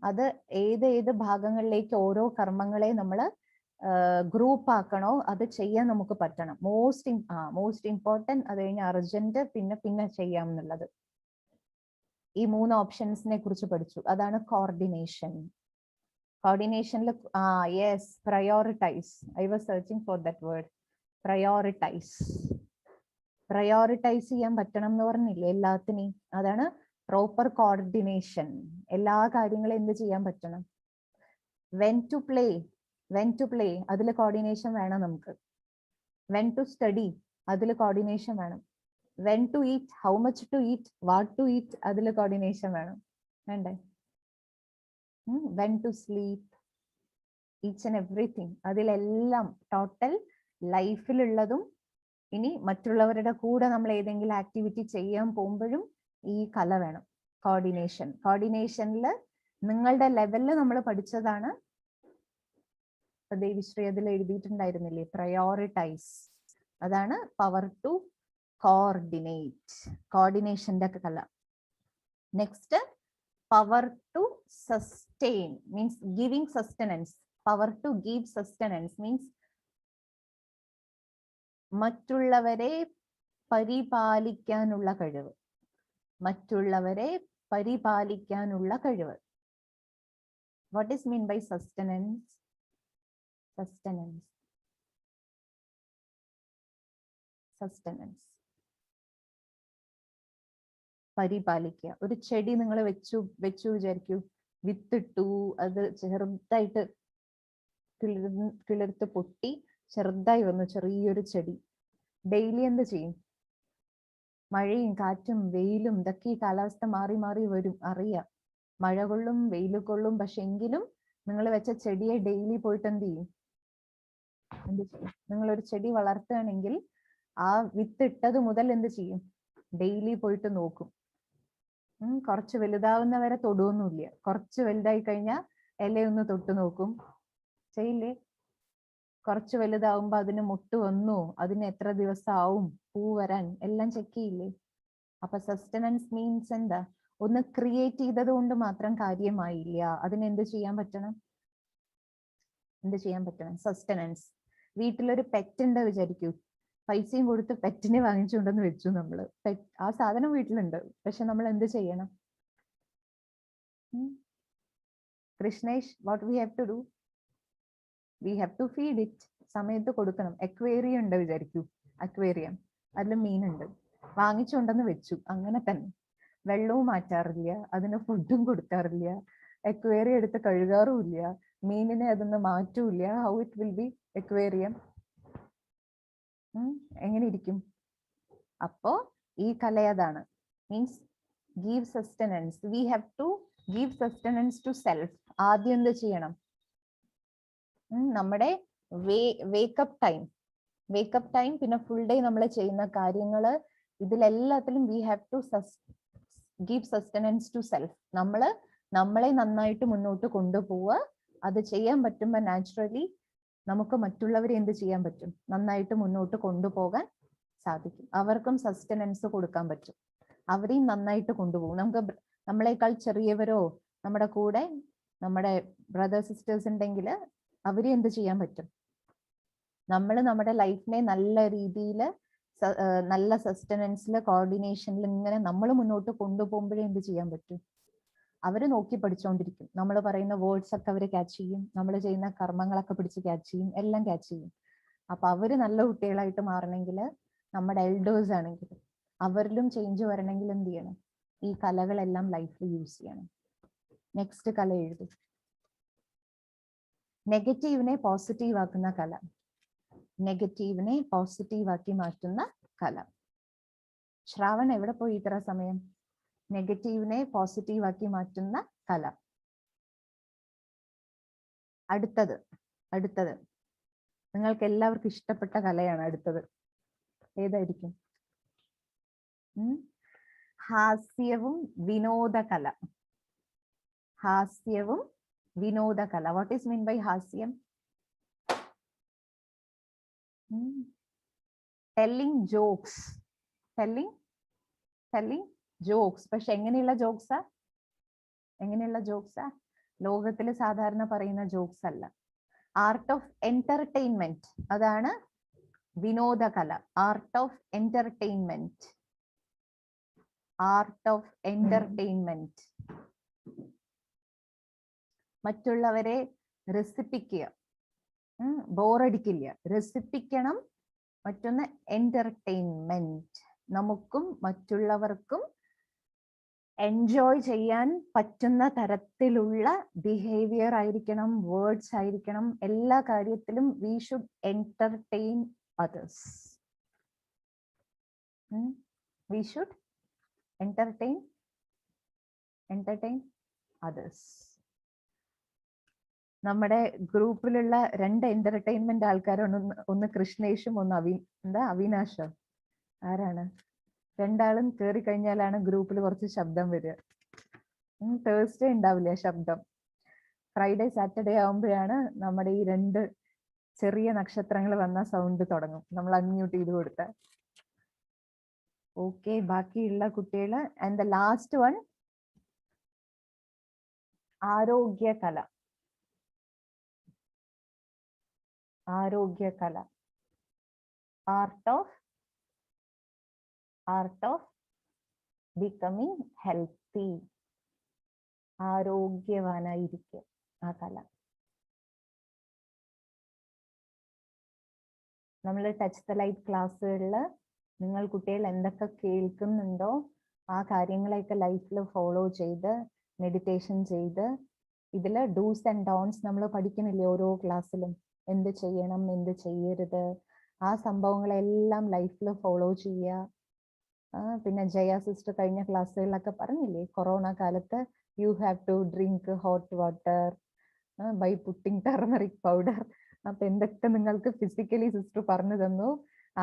അത് ഏത് ഭാഗങ്ങളിലേക്ക് ഓരോ കർമ്മങ്ങളെ നമ്മൾ ഗ്രൂപ്പ് ആക്കണോ അത് ചെയ്യാൻ നമുക്ക് പറ്റണം. മോസ്റ്റ് ഇമ്പോർട്ടന്റ്, അത് കഴിഞ്ഞ് അർജന്റ്, പിന്നെ ചെയ്യാം എന്നുള്ളത്. ഈ 3 ഓപ്ഷൻസിനെ കുറിച്ച് പഠിച്ചു. അതാണ് കോർഡിനേഷൻ. കോർഡിനേഷനിൽ yes, prioritize. I was searching for that word. Prioritize. Prioritize ചെയ്യാൻ പറ്റണം എന്ന് പറഞ്ഞില്ലേ എല്ലാത്തിനെയും. അതാണ് പ്രോപ്പർ കോർഡിനേഷൻ. എല്ലാ കാര്യങ്ങളും എന്ത് ചെയ്യാൻ പറ്റണം. വെൻ ടു പ്ലേ അതിൽ കോർഡിനേഷൻ വേണം നമുക്ക്. വെൻ ടു സ്റ്റഡി അതിൽ കോർഡിനേഷൻ വേണം. When to eat, how much to eat, what to eat, അതിൽ കോർഡിനേഷൻ വേണം, വേണ്ടേ? When to sleep, each and everything, അതിലെല്ലാം ടോട്ടൽ ലൈഫിലുള്ളതും ഇനി മറ്റുള്ളവരുടെ കൂടെ നമ്മൾ ഏതെങ്കിലും ആക്ടിവിറ്റി ചെയ്യാൻ പോകുമ്പോഴും ഈ കല വേണം, കോർഡിനേഷൻ. കോർഡിനേഷനിൽ നിങ്ങളുടെ ലെവലിൽ നമ്മൾ പഠിച്ചതാണ്. ദേവിശ്രീ അതിൽ എഴുതിയിട്ടുണ്ടായിരുന്നില്ലേ, പ്രയോറിറ്റൈസ്. അതാണ് പവർ ടു കോർഡിനേറ്റ്, കോർഡിനേഷന്റെ കല. Next power to sustain, means giving sustenance. Power to give sustenance means മറ്റുള്ളവരെ പരിപാലിക്കാനുള്ള കഴിവ്. മറ്റുള്ളവരെ പരിപാലിക്കാനുള്ള കഴിവ്. What is mean by sustenance? Sustenance പരിപാലിക്കുക. ഒരു ചെടി നിങ്ങൾ വെച്ചു വിചാരിക്കൂ, വിത്തിട്ടു, അത് ചെറുതായിട്ട് കിളിർത്ത് പൊട്ടി ചെറുതായി വന്നു, ചെറിയൊരു ചെടി. ഡെയിലി എന്ത് ചെയ്യും? മഴയും കാറ്റും വെയിലും ഇതൊക്കെ ഈ കാലാവസ്ഥ മാറി മാറി വരും, അറിയാം. മഴ കൊള്ളും, വെയിൽ കൊള്ളും. പക്ഷെ എങ്കിലും നിങ്ങൾ വെച്ച ചെടിയെ ഡെയിലി പോയിട്ട് എന്ത് ചെയ്യും? നിങ്ങൾ ഒരു ചെടി വളർത്തുകയാണെങ്കിൽ ആ വിത്തിട്ടത് മുതൽ എന്ത് ചെയ്യും? ഡെയിലി പോയിട്ട് നോക്കും. കുറച്ച് വലുതാവുന്നവരെ തൊടുവൊന്നുമില്ല. കുറച്ച് വലുതായി കഴിഞ്ഞാൽ ഇലയൊന്ന് തൊട്ട് നോക്കും, ചെയ്യില്ലേ? കുറച്ച് വലുതാവുമ്പോ അതിന് മുട്ട് വന്നു, അതിന് എത്ര ദിവസം ആവും പൂ വരാൻ, എല്ലാം ചെക്ക് ചെയ്യില്ലേ? അപ്പൊ സസ്റ്റനൻസ് മീൻസ് എന്താ? ഒന്ന് ക്രിയേറ്റ് ചെയ്തത് കൊണ്ട് മാത്രം കാര്യമായില്ല. അതിന് എന്ത് ചെയ്യാൻ പറ്റണം? സസ്റ്റനൻസ്. വീട്ടിലൊരു പെറ്റ് ഉണ്ട് വിചാരിക്കൂ, പൈസയും കൊടുത്ത് പെറ്റിനെ വാങ്ങിച്ചുകൊണ്ടെന്ന് വെച്ചു നമ്മള്. ആ സാധനം വീട്ടിലുണ്ട്, പക്ഷെ നമ്മൾ എന്ത് ചെയ്യണം? Krishnesh, what we have to do? We have to feed it. സമയത്ത് കൊടുക്കണം. അക്വേറിയം ഉണ്ട് വിചാരിക്കൂ, അക്വേറിയം, അതിൽ മീനുണ്ട്, വാങ്ങിച്ചുകൊണ്ടെന്ന് വെച്ചു. അങ്ങനെ തന്നെ വെള്ളവും മാറ്റാറില്ല, അതിന് ഫുഡും കൊടുക്കാറില്ല, അക്വേറിയം എടുത്ത് കഴുകാറുമില്ല, മീനിനെ അതൊന്ന് മാറ്റൂല്ല. How it will be aquarium? എങ്ങനെ ഇരിക്കും? അപ്പോ ഈ കലയതാണ്. Means give sustenance. We have to give sustenance to self. ആദ്യം എന്ത് ചെയ്യണം? നമ്മുടെ വേക്കപ്പ് ടൈം, പിന്നെ ഫുൾ ഡേ നമ്മൾ ചെയ്യുന്ന കാര്യങ്ങള്, ഇതിലെല്ലാത്തിലും we have to give sustenance to self. നമ്മളെ നന്നായിട്ട് മുന്നോട്ട് കൊണ്ടുപോവുക. അത് ചെയ്യാൻ പറ്റുമ്പോ നാച്ചുറലി നമുക്ക് മറ്റുള്ളവരെ എന്ത് ചെയ്യാൻ പറ്റും? നന്നായിട്ട് മുന്നോട്ട് കൊണ്ടുപോകാൻ സാധിക്കും. അവർക്കും സസ്റ്റനൻസ് കൊടുക്കാൻ പറ്റും, അവരെയും നന്നായിട്ട് കൊണ്ടുപോകും. നമുക്ക് നമ്മളെക്കാൾ ചെറിയവരോ നമ്മുടെ കൂടെ നമ്മുടെ ബ്രദേഴ്സ് സിസ്റ്റേഴ്സ് ഉണ്ടെങ്കിൽ അവരെ എന്ത് ചെയ്യാൻ പറ്റും? നമ്മൾ നമ്മുടെ ലൈഫിനെ നല്ല രീതിയിൽ നല്ല സസ്റ്റനൻസിൽ കോർഡിനേഷനിൽ ഇങ്ങനെ നമ്മൾ മുന്നോട്ട് കൊണ്ടുപോകുമ്പോഴേ എന്ത് ചെയ്യാൻ പറ്റും? അവര് നോക്കി പഠിച്ചുകൊണ്ടിരിക്കും. നമ്മൾ പറയുന്ന വേർഡ്സ് ഒക്കെ അവര് ക്യാച്ച് ചെയ്യും, നമ്മൾ ചെയ്യുന്ന കർമ്മങ്ങളൊക്കെ പിടിച്ച് ക്യാച്ച് ചെയ്യും, എല്ലാം ക്യാച്ച് ചെയ്യും. അപ്പൊ അവര് നല്ല കുട്ടികളായിട്ട് മാറണമെങ്കിൽ, നമ്മുടെ എൽഡേഴ്സ് ആണെങ്കിൽ അവരിലും ചേഞ്ച് വരണമെങ്കിൽ എന്ത് ചെയ്യണം? ഈ കലകളെല്ലാം ലൈഫിൽ യൂസ് ചെയ്യണം. നെക്സ്റ്റ് കല എഴുതും. നെഗറ്റീവിനെ പോസിറ്റീവ് ആക്കുന്ന കല. നെഗറ്റീവിനെ പോസിറ്റീവ് ആക്കി മാറ്റുന്ന കല. ശ്രാവൺ എവിടെ പോയി ഇത്ര സമയം? നെഗറ്റീവിനെ പോസിറ്റീവ് ആക്കി മാറ്റുന്ന കല. അടുത്തത് നിങ്ങൾക്ക് എല്ലാവർക്കും ഇഷ്ടപ്പെട്ട കലയാണ് അടുത്തത്. ഏതായിരിക്കും? ഹാസ്യവും വിനോദകല. ഹാസ്യവും വിനോദകല. What is mean by hasyam? Telling jokes. Telling jokes. പക്ഷെ എങ്ങനെയുള്ള ജോക്സാ? ലോകത്തിൽ സാധാരണ പറയുന്ന ജോക്സ് അല്ല. ആർട്ട് ഓഫ് എന്റർടൈൻമെന്റ്, അതാണ് വിനോദകല. Art of entertainment. മറ്റുള്ളവരെ രസിപ്പിക്കുക, ബോറടിക്കില്ല, രസിപ്പിക്കണം. മറ്റൊന്ന് എന്റർടൈൻമെന്റ്, നമുക്കും മറ്റുള്ളവർക്കും എൻജോയ് ചെയ്യാൻ പറ്റുന്ന തരത്തിലുള്ള ബിഹേവിയർ ആയിരിക്കണം, വേർഡ്സ് ആയിരിക്കണം. എല്ലാ കാര്യത്തിലും we should entertain others. We should entertain others. നമ്മുടെ ഗ്രൂപ്പിലുള്ള 2 എന്റർടൈൻമെന്റ് ആൾക്കാരാണ്. ഒന്ന് കൃഷ്ണേഷും ഒന്ന് അവിനാശോ. ആരാണ്? 2 ആളും കയറി കഴിഞ്ഞാലാണ് ഗ്രൂപ്പിൽ കുറച്ച് ശബ്ദം വരിക. തേഴ്സ്ഡേ ഉണ്ടാവില്ല ശബ്ദം. ഫ്രൈഡേ സാറ്റർഡേ ആവുമ്പോഴാണ് നമ്മുടെ ഈ 2 ചെറിയ നക്ഷത്രങ്ങൾ വന്ന സൗണ്ട് തുടങ്ങും. നമ്മൾ അൺമ്യൂട്ട് ചെയ്ത് കൊടുത്താൽ. ഓക്കെ, ബാക്കിയുള്ള കുട്ടികൾ. ആൻഡ് ദ ലാസ്റ്റ് വൺ, ആരോഗ്യകല. Art of becoming healthy. ആരോഗ്യവാനായിരിക്കുക, ആ കല. നമ്മൾ ടച്ച് ദ ലൈറ്റ് ക്ലാസ്സുകളിൽ നിങ്ങൾ കുട്ടികൾ എന്തൊക്കെ കേൾക്കുന്നുണ്ടോ ആ കാര്യങ്ങളെയൊക്കെ ലൈഫിൽ ഫോളോ ചെയ്ത് മെഡിറ്റേഷൻ ചെയ്ത്, ഇതിൽ ഡൂസ് ആൻഡ് ഡോൺസ് നമ്മൾ പഠിക്കുന്നില്ലേ ഓരോ ക്ലാസ്സിലും? എന്ത് ചെയ്യണം, എന്ത് ചെയ്യരുത്, ആ സംഭവങ്ങളെല്ലാം ലൈഫിൽ ഫോളോ ചെയ്യുക. പിന്നെ ജയ സിസ്റ്റർ കഴിഞ്ഞ ക്ലാസ്സുകളിലൊക്കെ പറഞ്ഞില്ലേ, കൊറോണ കാലത്ത് you have to drink hot water by putting turmeric powder. അപ്പൊ എന്തൊക്കെ നിങ്ങൾക്ക് ഫിസിക്കലി സിസ്റ്റർ പറഞ്ഞു തന്നു,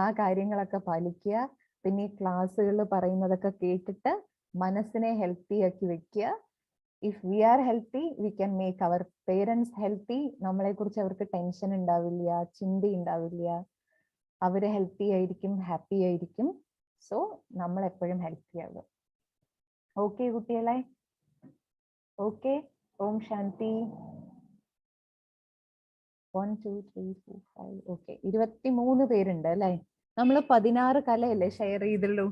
ആ കാര്യങ്ങളൊക്കെ പാലിക്കുക. പിന്നെ ഈ ക്ലാസ്സുകളിൽ പറയുന്നതൊക്കെ കേട്ടിട്ട് മനസ്സിനെ ഹെൽത്തി ആക്കി വെക്കുക. If we are healthy we can make our parents healthy. നമ്മളെ കുറിച്ച് അവർക്ക് ടെൻഷൻ ഉണ്ടാവില്ല, ചിന്ത ഉണ്ടാവില്ല. അവര് ഹെൽത്തി ആയിരിക്കും, ഹാപ്പി ആയിരിക്കും. സോ നമ്മൾ എപ്പോഴും ഹെൽത്തി ആവുക. ഓക്കെ കുട്ടികളെ? ഓക്കെ. ഓം ശാന്തി. 1 2 3 4 5. ഓക്കെ, 23 പേരുണ്ട് അല്ലെ? നമ്മൾ 16 കലയല്ലേ ഷെയർ ചെയ്തുള്ളൂ.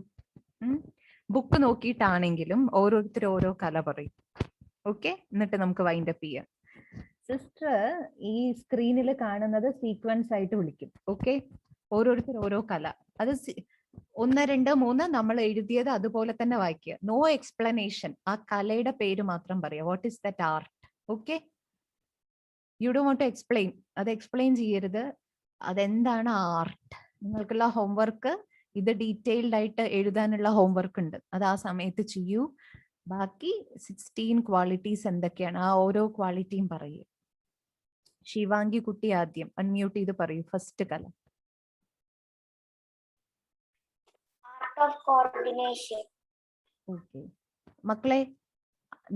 ബുക്ക് നോക്കിയിട്ടാണെങ്കിലും ഓരോരുത്തർ ഓരോ കല പറയും. ഓക്കെ, എന്നിട്ട് നമുക്ക് വൈൻഡ് അപ്പ് ചെയ്യാം. സിസ്റ്റർ ഈ സ്ക്രീനിൽ കാണുന്നത് സീക്വൻസ് ആയിട്ട് വിളിക്കും. ഓക്കെ, ഓരോരുത്തർ ഓരോ കല. അത് 1 2 3 നമ്മൾ എഴുതിയത് അതുപോലെ തന്നെ വായിക്കുക. No explanation. ആ കലയുടെ പേര് മാത്രം പറയാം. What is that art? Okay, you don't want to explain. അത് എക്സ്പ്ലെയിൻ ചെയ്യരുത്. അതെന്താണ് ആർട്ട്? നിങ്ങൾക്കുള്ള ഹോംവർക്ക് ഇത് ഡീറ്റെയിൽഡ് ആയിട്ട് എഴുതാനുള്ള ഹോംവർക്ക് ഉണ്ട്. അത് ആ സമയത്ത് ചെയ്യൂ. ബാക്കി 16 ക്വാളിറ്റീസ് എന്തൊക്കെയാണ്, ആ ഓരോ ക്വാളിറ്റിയും പറയൂ. ശിവാംഗി കുട്ടി ആദ്യം അൺമ്യൂട്ട് ചെയ്ത് പറയൂ. ഫസ്റ്റ് കല. Art of coordination. ഓക്കെ മക്കളെ,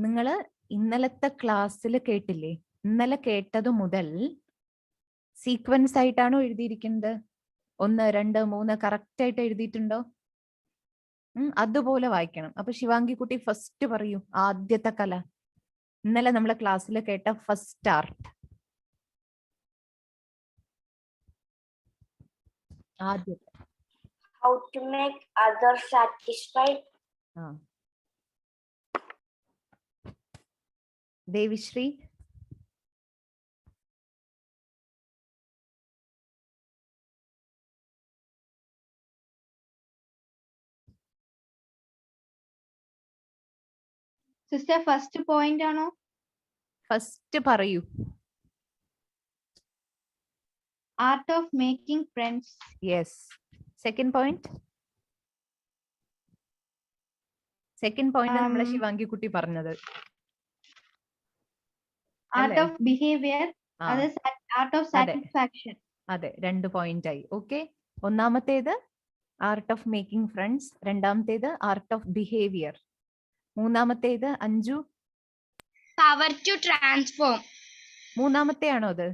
നിങ്ങള് ഇന്നലത്തെ ക്ലാസ്സിൽ കേട്ടില്ലേ? ഇന്നലെ കേട്ടത് മുതൽ സീക്വൻസ് ആയിട്ടാണോ എഴുതിയിരിക്കുന്നത്? 1 2 3 കറക്റ്റ് ആയിട്ട് എഴുതിയിട്ടുണ്ടോ? അതുപോലെ വായിക്കണം. അപ്പൊ ശിവാംഗി കുട്ടി ഫസ്റ്റ് പറയൂ. ആദ്യത്തെ കല, ഇന്നലെ നമ്മളെ ക്ലാസ്സിൽ കേട്ട ഫസ്റ്റ് ആർട്ട്. ആദ്യത്തെ how to make others satisfied. Devi Sri. Sister first point ആണോ? ഫസ്റ്റ് പറയൂ. Art of making friends. Yes. Second point. Second point നമ്മളെ ശിവാംഗി കുട്ടി പറഞ്ഞത്. Art of behaviour. Art of satisfaction. അതെ, 2 പോയിന്റ് ആയി. ഓക്കെ, ഒന്നാമത്തേത് ആർട്ട് ഓഫ് മേക്കിംഗ് ഫ്രണ്ട്സ്, രണ്ടാമത്തേത് ആർട്ട് ഓഫ് ബിഹേവിയർ, മൂന്നാമത്തേത് അഞ്ജു പവർ ടു ട്രാൻസ്ഫോം. മൂന്നാമത്തെ ആണോ അത്?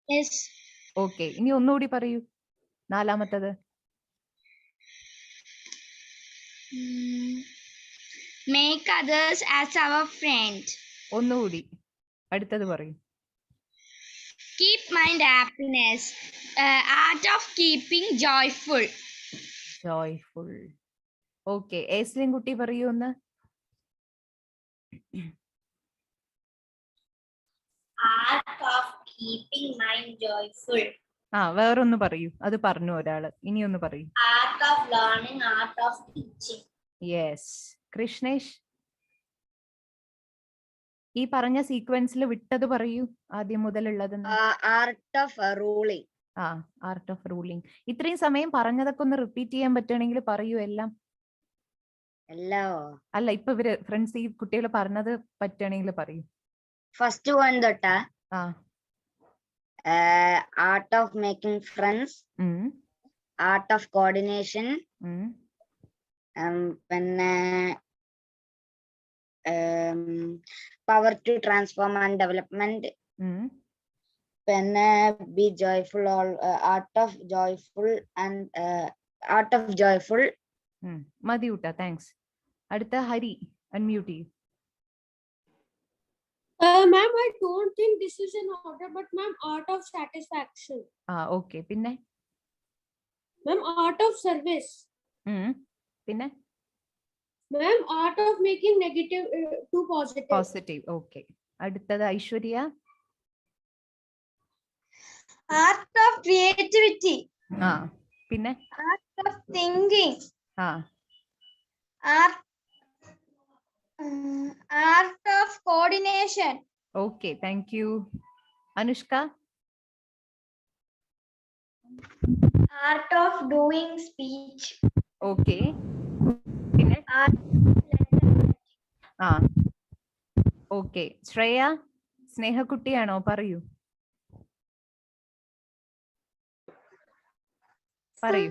യെസ്. ഓക്കെ, ഇനി ഒന്നുകൂടി പറയൂ നാലാമത്തത്. Make others as our friend. ഒന്നുകൂടി അടുത്തത് പറയൂ. Keep mind happiness. Art of keeping joyful. Joyful. Okay, Eslin കുട്ടി പറയൂ ഒന്ന്. Art of keeping mind joyful. വേറൊന്ന് പറയൂ. അത് പറഞ്ഞു ഒരാള്, ഇനി ഒന്ന് പറയൂ. Art of learning, art of teaching. Yes. Krishnesh, ഈ പറഞ്ഞ സീക്വൻസിൽ വിട്ടത് പറയൂ, ആദ്യം മുതലുള്ളത്. Art of ruling. Art of ruling. ഇത്രയും സമയം പറഞ്ഞതൊക്കെ ഒന്ന് റിപ്പീറ്റ് ചെയ്യാൻ പറ്റുകയാണെങ്കിൽ പറയൂ എല്ലാം. അല്ല, ഇപ്പൊ ഇവര് ഫ്രണ്ട്സ് ഈ കുട്ടികൾ പറഞ്ഞത് പറ്റുകയാണെങ്കിൽ പറയൂ. ഫസ്റ്റ് വൺ തൊട്ടാ. Art of making friends, art of coordination, പിന്നെ power to transform and development, പിന്നെ be joyful, art of joyful and art of joyful. മതി ഊട്ടാ, താങ്ക്സ്. അടുത്ത ഹരി, അൺമ്യൂട്ട് ചെയ്യൂ. Ma'am, I don't think this is in order, but ma'am, art of satisfaction. Okay, പിന്നെ Ma'am, art of service. പിന്നെ Ma'am, art of making negative to positive. Positive. Okay, അടുത്തത് Aishwarya. Art of creativity. പിന്നെ art of thinking. Art of coordination. Okay, thank you. Anushka. Art of doing speech. Okay, പിന്നെ okay. Shreya, സ്നേഹക്കുട്ടിയാണോ? പറയൂ പറയൂ.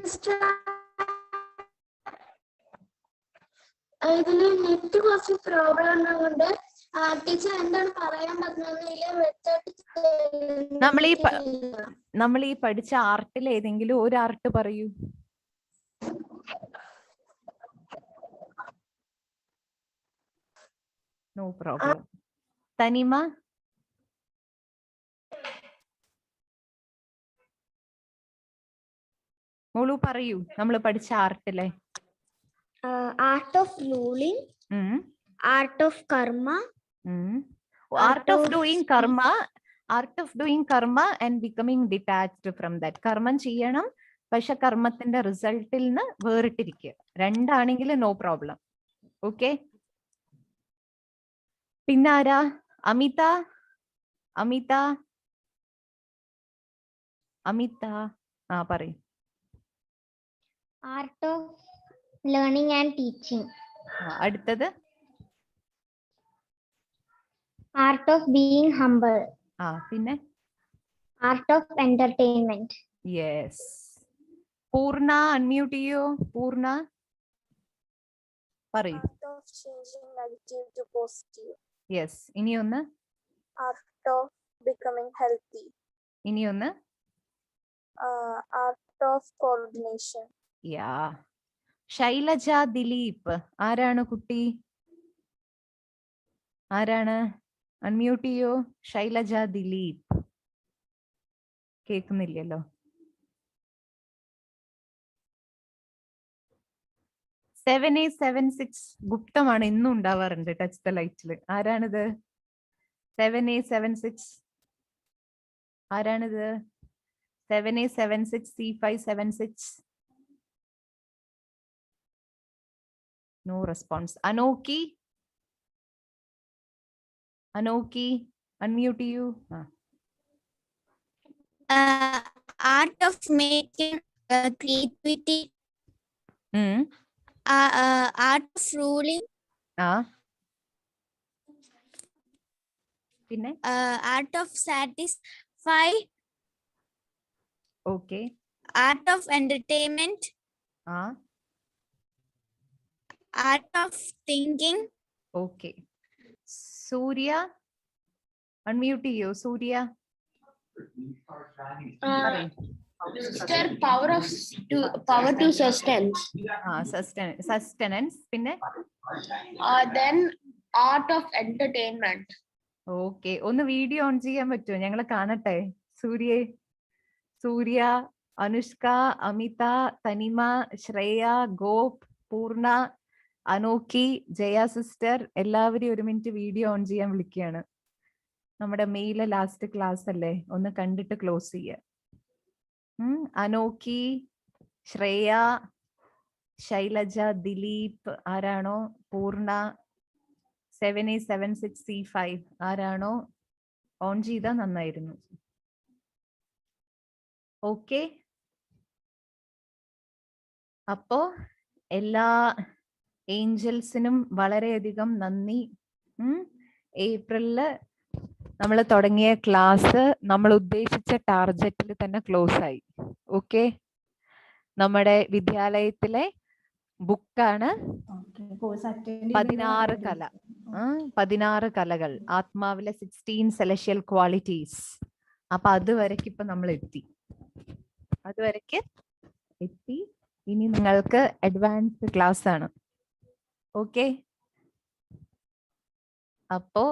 ഇതില് net കുറച്ച് problem ഉള്ളതുകൊണ്ട് ടീച്ചർ എന്താണ് പറയാൻ പറ്റുന്നത്? നമ്മൾ ഈ പഠിച്ച ആർട്ടിൽ ഏതെങ്കിലും ഒരു ആർട്ട് പറയൂ. No problem. തനിമ. മോളു പറയൂ, നമ്മൾ പഠിച്ച ആർട്ടിലെ. Art of ruling, art of karma, art of doing karma, art of doing karma and becoming detached from that. കർമ്മം ചെയ്യണം, പക്ഷെ കർമ്മത്തിന്റെ റിസൾട്ടിൽ നിന്ന് വേറിട്ടിരിക്കുക. രണ്ടാണെങ്കിൽ നോ പ്രോബ്ലം. ഓക്കെ, പിന്നെ ആരാ? അമിത. അമിത അമിത പറയൂ. Art of learning and teaching. അടുത്തത് Art of being humble. പിന്നെ Art of entertainment. Yes. Poorna, unmute ചെയ്യോ. പൂർണ്ണ പറയൂ. Art of changing negative to positive. Yes. ഇനിയൊന്ന്. Art of becoming healthy. ഇനിയൊന്ന്. Art of coordination. Yeah. Shailaja Dileep ആരാണ് കുട്ടി? ആരാണ്? അൺമ്യൂട്ട് ചെയ്യോ. ശൈലജ ദിലീപ്. കേൾക്കുന്നില്ലല്ലോ. 7876 ഗുപ്തമാണ്, ഇന്നും ഉണ്ടാവാറുണ്ട് ടച്ച് ദ ലൈറ്റില്. ആരാണിത്? 7876 ആരാണിത്? 7876 C576. No response. Anoki, unmute you. Art of making creativity. Art of ruling. പിന്നെ Art of satisfy. Okay. Art of entertainment. Art of thinking. Okay. Surya, unmute you. Surya. Sister, power to sustenance. Sustenance. പിന്നെ Then art of entertainment. Okay, ഒന്ന് video on ചെയ്യാൻ പറ്റുമോ? ഞങ്ങൾ കാണട്ടെ. സൂര്യ, അനുഷ്ക, അമിത, തനിമ, ശ്രേയ, ഗോപ്, പൂർണ, അനോക്കി, Jaya sister, എല്ലാവരും ഒരു മിനിറ്റ് വീഡിയോ ഓൺ ചെയ്യാൻ വിളിക്കുകയാണ്. നമ്മുടെ മെയിലെ ലാസ്റ്റ് ക്ലാസ് അല്ലേ, ഒന്ന് കണ്ടിട്ട് ക്ലോസ് ചെയ്യുക. അനോക്കി, ശ്രേയ, ശൈലജ, ദിലീപ് ആരാണോ, പൂർണ, 7876 C5 ആരാണോ ഓൺ ചെയ്താൽ നന്നായിരുന്നു. ഓക്കെ, അപ്പോ എല്ലാ ഏഞ്ചൽസിനും വളരെയധികം നന്ദി. ഏപ്രിലില് നമ്മൾ തുടങ്ങിയ ക്ലാസ് നമ്മൾ ഉദ്ദേശിച്ച ടാർഗറ്റിൽ തന്നെ ക്ലോസ് ആയി. ഓക്കെ, നമ്മുടെ വിദ്യാലയത്തിലെ ബുക്കാണ് 16 കലകൾ, ആത്മാവിലെ 16 സെലഷ്യൽ ക്വാളിറ്റീസ്. അപ്പൊ അതുവരയ്ക്ക് ഇപ്പൊ നമ്മൾ എത്തി. ഇനി നിങ്ങൾക്ക് അഡ്വാൻസ്ഡ് ക്ലാസ് ആണ്. ഓക്കെ, അപ്പോ